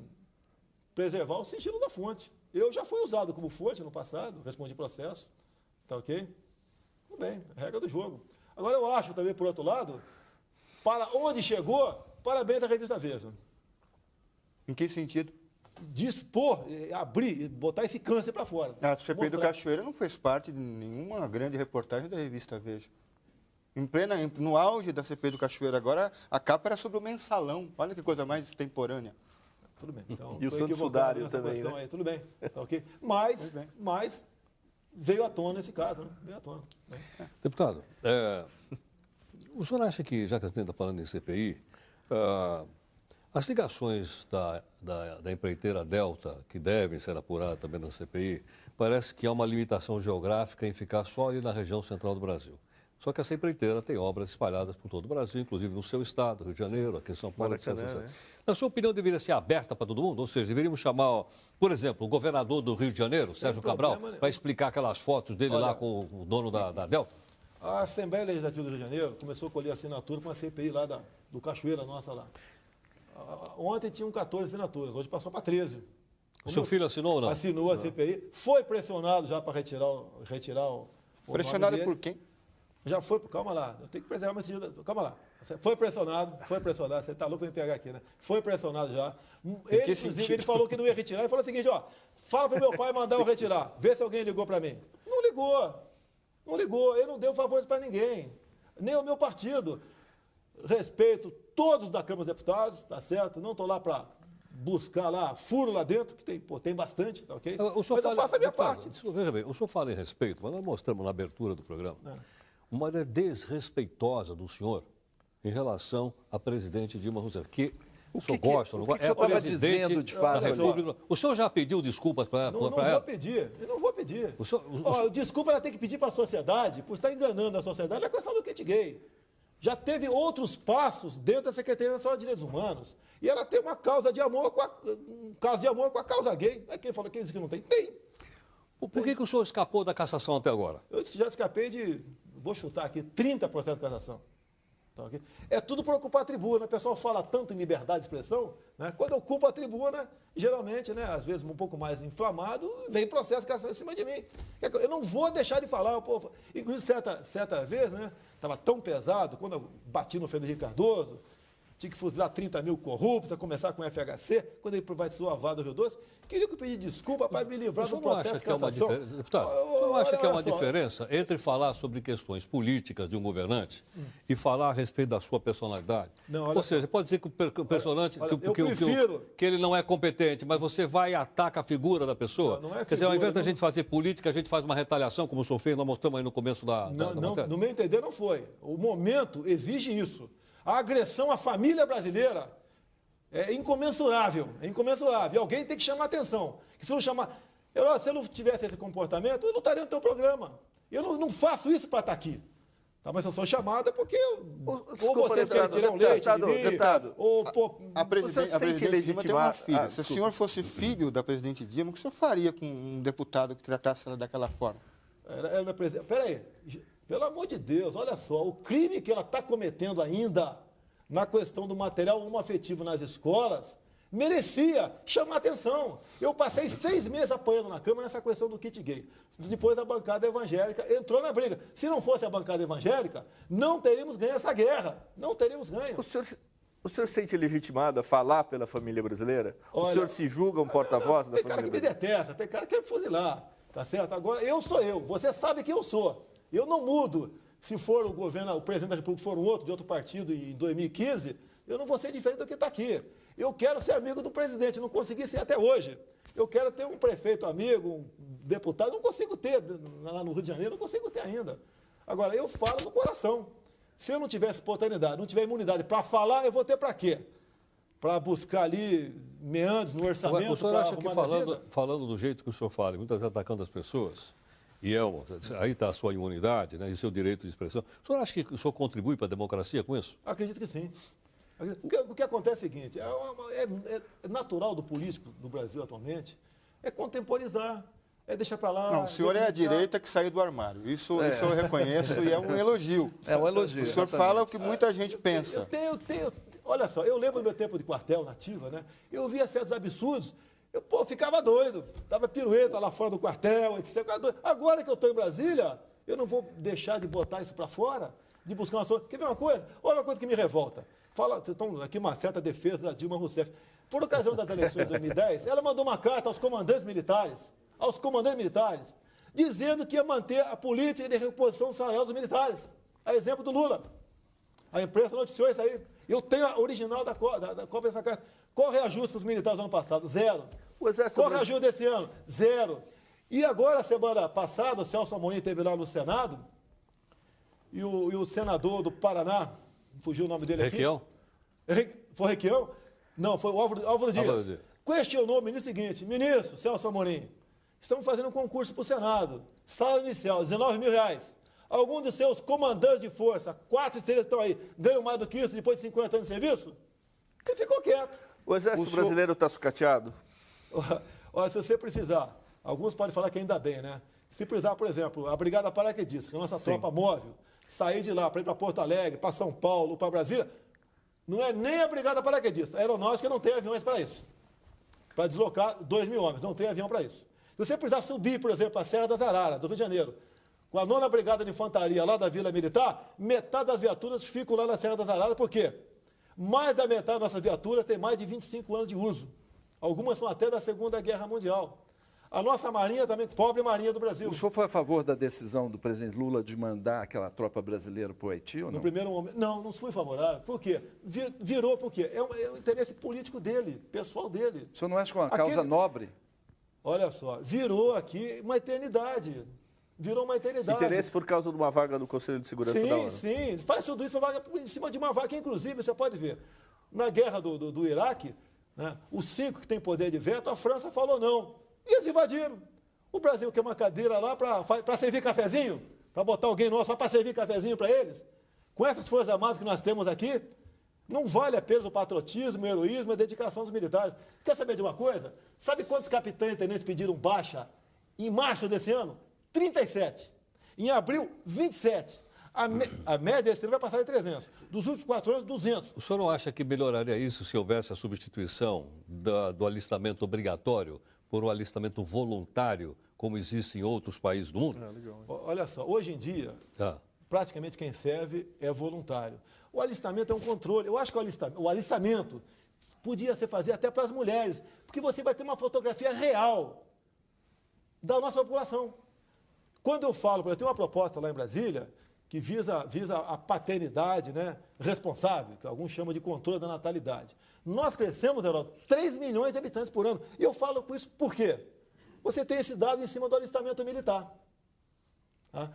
preservar o sigilo da fonte. Eu já fui usado como fonte no passado, respondi processo, tá ok? Tudo bem, regra do jogo. Agora, eu acho também, por outro lado, para onde chegou, parabéns à revista Veja. Em que sentido? Dispor, abrir, botar esse câncer para fora. A CPI do Mostrar. Cachoeira não fez parte de nenhuma grande reportagem da revista Veja. No auge da CPI do Cachoeira agora, a capa era sobre o mensalão. Olha que coisa mais extemporânea. Tudo bem. Então, E o tô Santos equivocado Sudário nessa também, questão né? aí, tudo bem, tá ok? Pois bem. Mas veio à tona esse caso, né? Veio à tona. Né? Deputado, o senhor acha que, já que a gente está falando em CPI, as ligações da empreiteira Delta, que devem ser apuradas também na CPI, parece que há uma limitação geográfica em ficar só ali na região central do Brasil. Só que essa empreiteira tem obras espalhadas por todo o Brasil, inclusive no seu estado, Rio de Janeiro, aqui em São Paulo, etc. Maracanã, né? Na sua opinião, deveria ser aberta para todo mundo? Ou seja, deveríamos chamar, por exemplo, o governador do Rio de Janeiro, Sérgio Cabral, problema nenhum. para explicar aquelas fotos dele Olha, lá com o dono da Delta? A Assembleia Legislativa do Rio de Janeiro começou a colher assinatura para uma CPI lá do Cachoeira nossa lá. Ontem tinham 14 assinaturas, hoje passou para 13. O seu filho assinou ou não? Assinou a CPI, foi pressionado já para retirar o Pressionado nome dele. por quem? Já foi, calma lá, eu tenho que preservar meu sigilo. Calma lá. Foi pressionado, você está louco para me pegar aqui, né? Foi pressionado já. Ele, que inclusive, sentido? ele falou que não ia retirar, ele falou o seguinte, ó, fala para o meu pai mandar eu retirar, vê se alguém ligou para mim. Não ligou, ele não deu favores para ninguém, nem o meu partido. Respeito todos da Câmara dos Deputados, tá certo? Não estou lá para buscar lá furo lá dentro, que tem bastante, tá ok? O senhor Mas eu faço a minha parte. Veja bem, o senhor fala em respeito, mas nós mostramos na abertura do programa uma maneira desrespeitosa do senhor em relação à presidente Dilma Rousseff, que o senhor gosta, não gosta? o senhor estava dizendo, de fato, da República. O senhor já pediu desculpas para Não vou ela? pedir, eu não vou pedir. O senhor- Ó, desculpa, ela tem que pedir para a sociedade, por estar enganando a sociedade, é a questão do kit gay. Já teve outros passos dentro da Secretaria Nacional de Direitos Humanos. E ela tem uma causa de amor um caso de amor com a causa gay. Quem falou que disse que não tem? Tem. Por que o senhor escapou da cassação até agora? Eu já escapei de, vou chutar aqui, 30% de cassação. Tá, ok? É tudo por ocupar a tribuna. O pessoal fala tanto em liberdade de expressão, né? Quando ocupa a tribuna, geralmente, né, às vezes um pouco mais inflamado, vem processo de cassação em cima de mim. Eu não vou deixar de falar, pô. Inclusive, certa vez, né, estava tão pesado, quando eu bati no Fernando Henrique Cardoso, tinha que fuzilar 30 mil corruptos, a começar com o FHC, quando ele privatizou a Vada do Rio Doce, queria que eu pedisse desculpa para me livrar do processo de cassação. Deputado, o senhor não acha que é uma diferença entre falar sobre questões políticas de um governante e falar a respeito da sua personalidade? Não, olha Ou seja, pode dizer que o personante, olha, eu prefiro- que ele não é competente, mas você vai e ataca a figura da pessoa? Não é Quer dizer, ao invés figura, da gente fazer política, a gente faz uma retaliação, como o senhor fez, nós mostramos aí no começo da matéria. No meu entender, não foi. O momento exige isso. A agressão à família brasileira é incomensurável. É incomensurável. E alguém tem que chamar a atenção. Que se não chamar. Se eu não tivesse esse comportamento, eu não estaria no teu programa. Eu não faço isso para estar aqui. Tá, mas eu sou chamada porque ou vocês querem tirar um leite de mim, deputado, ou pô, A presidente Dilma tem uma legitimar- filha. Se o desculpa. senhor fosse filho da presidente Dilma, o que o senhor faria com um deputado que tratasse ela daquela forma? Peraí, pelo amor de Deus, olha só, o crime que ela está cometendo ainda na questão do material homoafetivo nas escolas merecia chamar atenção. Eu passei 6 meses apanhando na Câmara nessa questão do kit gay. Depois a bancada evangélica entrou na briga. Se não fosse a bancada evangélica, não teríamos ganho essa guerra. Não teríamos ganho. O senhor se sente legitimado a falar pela família brasileira? O Olha, senhor se julga um porta-voz da Tem cara família que me brasileira? detesta, tem cara que quer me fuzilar, tá certo? Agora, eu sou eu, você sabe quem eu sou. Eu não mudo. Se for o governo, o presidente da República for um outro, de outro partido, em 2015, eu não vou ser diferente do que está aqui. Eu quero ser amigo do presidente, não consegui ser até hoje. Eu quero ter um prefeito amigo, um deputado, não consigo ter, lá no Rio de Janeiro, não consigo ter ainda. Agora, eu falo no coração. Se eu não tivesse espontaneidade, não tiver imunidade para falar, eu vou ter para quê? Para buscar ali meandros no orçamento. Agora, o senhor acha que arrumar minha vida? falando do jeito que o senhor fala, e muitas vezes atacando as pessoas, aí está a sua imunidade, né, e o seu direito de expressão, o senhor acha que o senhor contribui para a democracia com isso? Acredito que sim. O que acontece é o seguinte, é natural do político do Brasil atualmente, é contemporizar. deixa para lá. Não, o senhor é a direita que saiu do armário. Isso eu reconheço e é um elogio. É um elogio. O senhor fala o que muita gente pensa. Eu tenho. Olha só, eu lembro do meu tempo de quartel, nativa, né? Eu via certos absurdos. Eu, ficava doido. Dava pirueta lá fora do quartel, etc. Agora que eu estou em Brasília, eu não vou deixar de botar isso para fora, de buscar uma solução. Quer ver uma coisa? Olha uma coisa que me revolta. Vocês estão aqui uma certa defesa da Dilma Rousseff. Por ocasião das eleições de 2010, ela mandou uma carta aos comandantes militares, dizendo que ia manter a política de reposição salarial dos militares. A exemplo do Lula. A imprensa noticiou isso aí. Eu tenho a original da cópia dessa carta. Qual o reajuste para os militares do ano passado? 0. Qual o reajuste desse ano? 0. E agora, semana passada, o Celso Amorim esteve lá no Senado, e o senador do Paraná, fugiu o nome dele aqui. Requião? Foi Requião? Não, foi o Álvaro Dias. Questionou o ministro seguinte: ministro Celso Amorim, estamos fazendo um concurso para o Senado, salário inicial, R$19 mil. Algum dos seus comandantes de força, 4 estrelas que estão aí, ganham mais do que isso depois de 50 anos de serviço? Ele ficou quieto. O Exército Brasileiro está sucateado? Olha, se você precisar, alguns podem falar que ainda bem, né? Se precisar, por exemplo, a Brigada Paraquedista, que é a nossa tropa móvel, sair de lá para ir para Porto Alegre, para São Paulo, para Brasília, não é nem a Brigada Paraquedista. A aeronáutica não tem aviões para isso. Para deslocar 2.000 homens, não tem avião para isso. Se você precisar subir, por exemplo, para a Serra das Araras, do Rio de Janeiro, com a 9ª Brigada de Infantaria lá da Vila Militar, metade das viaturas ficam lá na Serra das Araras. Por quê? Mais da metade das nossas viaturas tem mais de 25 anos de uso. Algumas são até da Segunda Guerra Mundial. A nossa marinha também, pobre marinha do Brasil. O senhor foi a favor da decisão do presidente Lula de mandar aquela tropa brasileira para o Haiti ou não? No primeiro momento, não fui favorável. Por quê? Virou por quê? É o interesse político dele, pessoal dele. O senhor não acha que é uma causa nobre? Olha só, virou aqui uma eternidade. Virou uma eternidade. Interesse por causa de uma vaga do Conselho de Segurança da ONU. Sim. Faz tudo isso em cima de uma vaga. Inclusive, você pode ver, na guerra do Iraque, né, os 5 que têm poder de veto, a França falou não. E eles invadiram. O Brasil quer uma cadeira lá para servir cafezinho? Para botar alguém nosso só para servir cafezinho para eles? Com essas forças armadas que nós temos aqui, não vale a pena o patriotismo, o heroísmo e a dedicação dos militares. Quer saber de uma coisa? Sabe quantos capitães e tenentes pediram baixa em março desse ano? 37. Em abril, 27. A média desse ano vai passar de 300. Dos últimos 4 anos, 200. O senhor não acha que melhoraria isso se houvesse a substituição do alistamento obrigatório por um alistamento voluntário, como existe em outros países do mundo? Olha só, hoje em dia, praticamente quem serve é voluntário. O alistamento é um controle. Eu acho que o alistamento podia ser fazer até para as mulheres, porque você vai ter uma fotografia real da nossa população. Quando eu falo, eu tenho uma proposta lá em Brasília que visa a paternidade, né, responsável, que alguns chamam de controle da natalidade. Nós crescemos, Heraldo, 3 milhões de habitantes por ano. E eu falo com isso por quê? Você tem esse dado em cima do alistamento militar. Tá?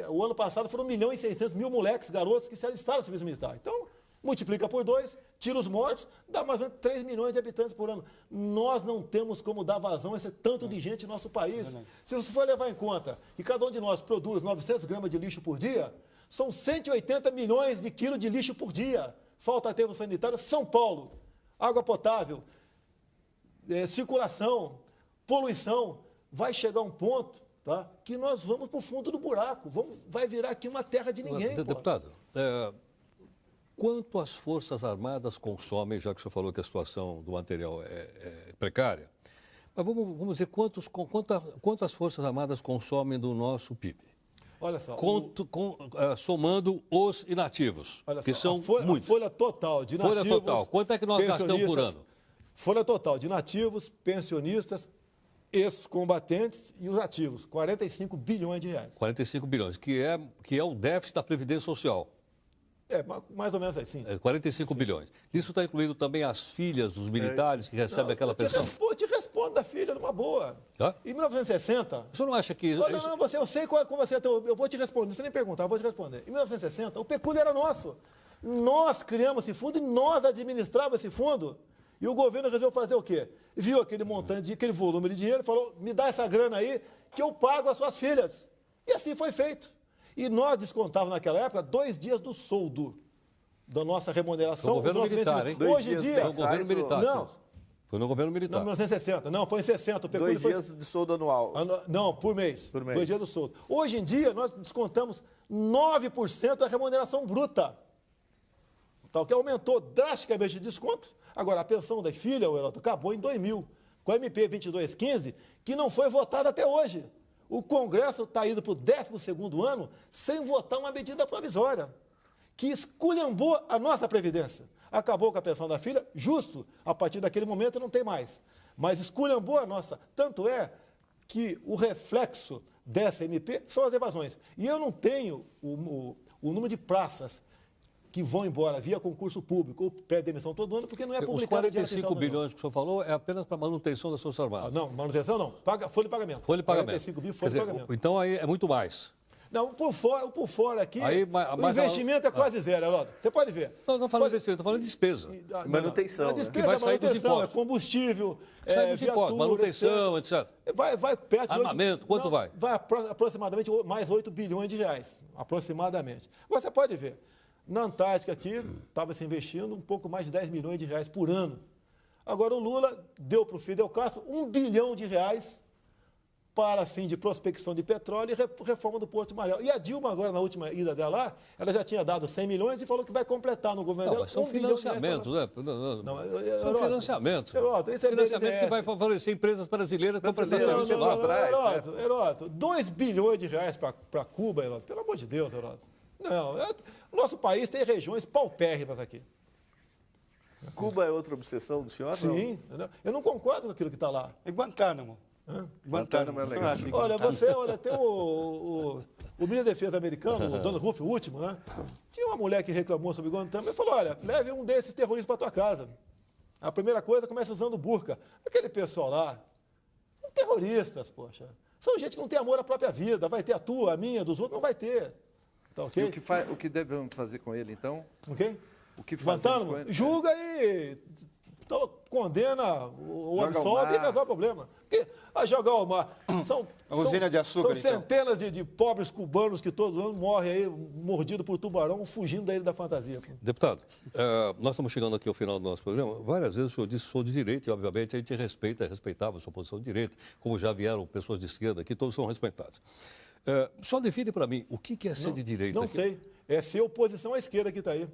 O ano passado foram 1.600.000 moleques, garotos, que se alistaram no serviço militar. Então, multiplica por 2, tira os mortos, dá mais ou menos 3 milhões de habitantes por ano. Nós não temos como dar vazão a esse tanto de gente no nosso país. Se você for levar em conta que cada um de nós produz 900 gramas de lixo por dia, são 180 milhões de quilos de lixo por dia. Falta aterro sanitário, São Paulo, água potável, circulação, poluição. Vai chegar um ponto, tá, que nós vamos para o fundo do buraco. Vai virar aqui uma terra de ninguém. Deputado, quanto as Forças Armadas consomem, já que o senhor falou que a situação do material é precária, mas vamos dizer quanto as Forças Armadas consomem do nosso PIB? Olha só. Somando os inativos, que são muitos. A folha total de nativos... Folha total, quanto é que nós gastamos por ano? Folha total de nativos, pensionistas, ex-combatentes e os ativos, 45 bilhões de reais. 45 bilhões, que é o déficit da Previdência Social. Mais ou menos assim. 45 bilhões. Isso está incluído também as filhas dos militares que recebem aquela pensão? Eu te respondo da filha numa boa. Em 1960... O senhor não acha que... eu sei como você... Eu vou te responder, você nem perguntar, eu vou te responder. Em 1960, o pecúlio era nosso. Nós criamos esse fundo e nós administrávamos esse fundo. E o governo resolveu fazer o quê? Viu aquele montante, aquele volume de dinheiro e falou, me dá essa grana aí que eu pago as suas filhas. E assim foi feito. E nós descontávamos naquela época 2 dias do soldo da nossa remuneração. Foi o governo militar, hein? Hoje em dia... Foi o governo militar. Não. Foi no governo Não, militar. 1960. Não, foi em 60. O pecúlio 2 foi... dias de soldo anual. Não, por mês. Por mês. 2 dias do soldo. Hoje em dia, nós descontamos 9% da remuneração bruta. Tal que aumentou drasticamente o desconto. Agora, a pensão da filha, o Heroto, acabou em 2000, com a MP 2215, que não foi votada até hoje. O Congresso está indo para o 12º ano sem votar uma medida provisória, que esculhambou a nossa Previdência. Acabou com a pensão da filha, justo, a partir daquele momento não tem mais. Mas esculhambou a nossa. Tanto é que o reflexo dessa MP são as evasões. E eu não tenho o número de praças que vão embora via concurso público ou pré-demissão todo ano, porque não é Os publicado. 45 bilhões que o senhor falou é apenas para manutenção das Forças Armadas. Não, manutenção não. Folha de pagamento. Folha de pagamento. 45 bi, Quer folha de dizer, pagamento. então aí é muito mais. Não, por fora aqui, Aí, o mas investimento é quase zero, Heródoto. Você pode ver. Não, não falando de investimento, estou falando de despesa. Manutenção, A né? despesa, Que vai sair dos manutenção, é impostos. combustível, Sai dos impostos, viatura, manutenção, etc. Vai perto de Armamento, quanto vai? Vai aproximadamente mais 8 bilhões de reais, aproximadamente. Agora, você pode ver, na Antártica aqui, estava se investindo um pouco mais de 10 milhões de reais por ano. Agora, o Lula deu para o Fidel Castro 1 bilhão de reais para fim de prospecção de petróleo e reforma do Porto de Maré. E a Dilma, agora, na última ida dela lá, ela já tinha dado 100 milhões e falou que vai completar no governo Não, dela mas são 1 bilhão de reais. financiamentos, né? Não, São financiamentos. Heródoto, isso é Financiamento que BNDES. vai favorecer empresas brasileiras para prestar Brasileiras, serviço lá atrás. Heródoto, 2 bilhões de reais para Cuba, Heródoto. Pelo amor de Deus, Heródoto. Não, o nosso país tem regiões paupérrimas aqui. Cuba é outra obsessão do senhor? Sim, eu não concordo com aquilo que está lá. E Guantánamo? Guantánamo é legal. Olha, tem o ministro da Defesa americano, o Donald Ruff, o último, né? Tinha uma mulher que reclamou sobre Guantánamo e falou, olha, leve um desses terroristas para tua casa. A primeira coisa, começa usando burca. Aquele pessoal lá, são terroristas, poxa. São gente que não tem amor à própria vida. Vai ter a tua, a minha, dos outros, não vai ter. Tá ok? E o que devemos fazer com ele, então? Ok? O que fazemos Guantánamo, com ele? julga e então, condena ou Joga ao absolve e mar. resolve o problema. Porque a jogar ao mar são, A usina de açúcar, são então. centenas de pobres cubanos que todos os anos morrem aí, mordidos por tubarão, fugindo da ilha da fantasia. Deputado, nós estamos chegando aqui ao final do nosso programa. Várias vezes o senhor disse que sou de direita e, obviamente, a gente respeitava a sua posição de direita, como já vieram pessoas de esquerda aqui, todos são respeitados. Só define para mim, o que é ser de direita? Não aqui? sei. É ser oposição à esquerda que está aí.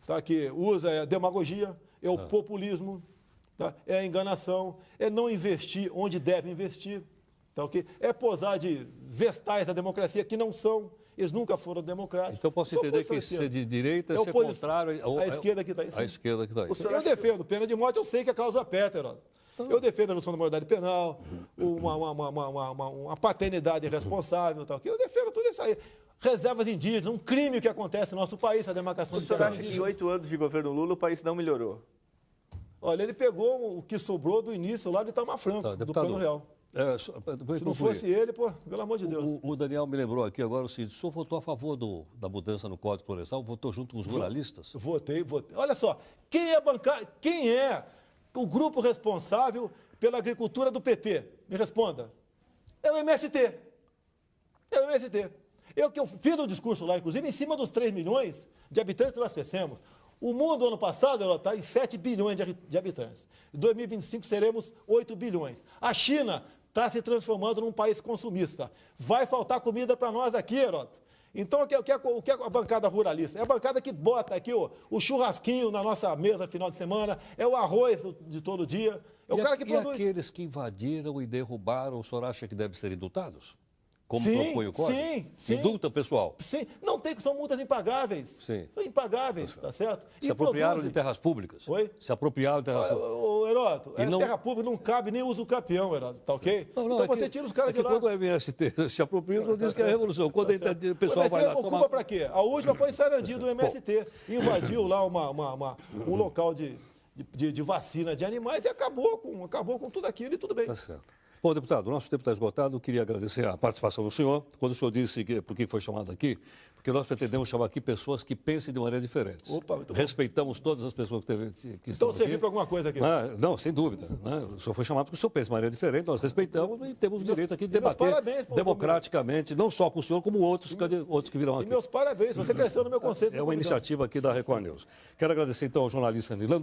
Tá? Que usa a demagogia, é o populismo, tá? É a enganação, é não investir onde deve investir. Tá? Okay? É posar de vestais da democracia que não são. Eles nunca foram democráticos. Então, posso Sou entender oposição à que esquerda. ser de direita é É ser oposição contrário à esquerda que está aí. à sim. esquerda que está aí. Eu defendo pena de morte, eu sei que é causa perpétua, Heródoto. Eu defendo a redução da moralidade penal, uma paternidade responsável, tal. Eu defendo tudo isso aí. Reservas indígenas, um crime que acontece no nosso país, a demarcação O de senhor terras acha que em indígenas. 8 anos de governo Lula o país não melhorou? Olha, ele pegou o que sobrou do início lá de Itamar Franco, Tá, do deputado, Plano Real. depois Se não concluir. fosse ele, pô, pelo amor de Deus. O Daniel me lembrou aqui agora o seguinte: o senhor votou a favor da mudança no Código Florestal, votou junto com os ruralistas? Votei. Olha só, quem é o grupo responsável pela agricultura do PT? Me responda. É o MST. É o MST. Eu fiz um discurso lá, inclusive, em cima dos 3 milhões de habitantes que nós crescemos. O mundo, ano passado, está em 7 bilhões de habitantes. Em 2025, seremos 8 bilhões. A China está se transformando num país consumista. Vai faltar comida para nós aqui, Heródoto. Então, o que é a bancada ruralista? É a bancada que bota aqui o churrasquinho na nossa mesa final de semana, é o arroz de todo dia. É o cara que produz. E aqueles que invadiram e derrubaram, o senhor acha que devem ser indultados? Como Sim, propõe o Código? sim. Indulta, pessoal. Sim, não tem, são multas impagáveis. Sim. São impagáveis, tá certo? Se apropriaram de terras públicas? Oi? Se apropriaram de terras públicas. Ô, Heródoto, E não- terra pública não cabe nem uso capião, Heródoto, tá ok? Não, então é você que- tira os caras é de que lá. Quando o MST se apropria, não diz que é revolução. Quando o pessoal Mas vai você lá ocupa tomar... para quê? A última foi em Sarandi, do MST. Invadiu lá um local de vacina de animais e acabou com tudo aquilo e tudo bem. Tá certo. Bom, deputado, o nosso tempo está esgotado. Eu queria agradecer a participação do senhor. Quando o senhor disse por que foi chamado aqui, porque nós pretendemos chamar aqui pessoas que pensem de maneira diferente. Opa, muito bom. Respeitamos todas as pessoas que Então estão serviu aqui. para alguma coisa aqui. Não, sem dúvida. Né? O senhor foi chamado porque o senhor pensa de maneira diferente, nós respeitamos e temos o direito aqui de meus debater parabéns por- democraticamente, não só com o senhor, como outros que virão E aqui. meus parabéns, você cresceu no meu conceito. É uma iniciativa aqui da Record News. Quero agradecer então ao jornalista Nilando.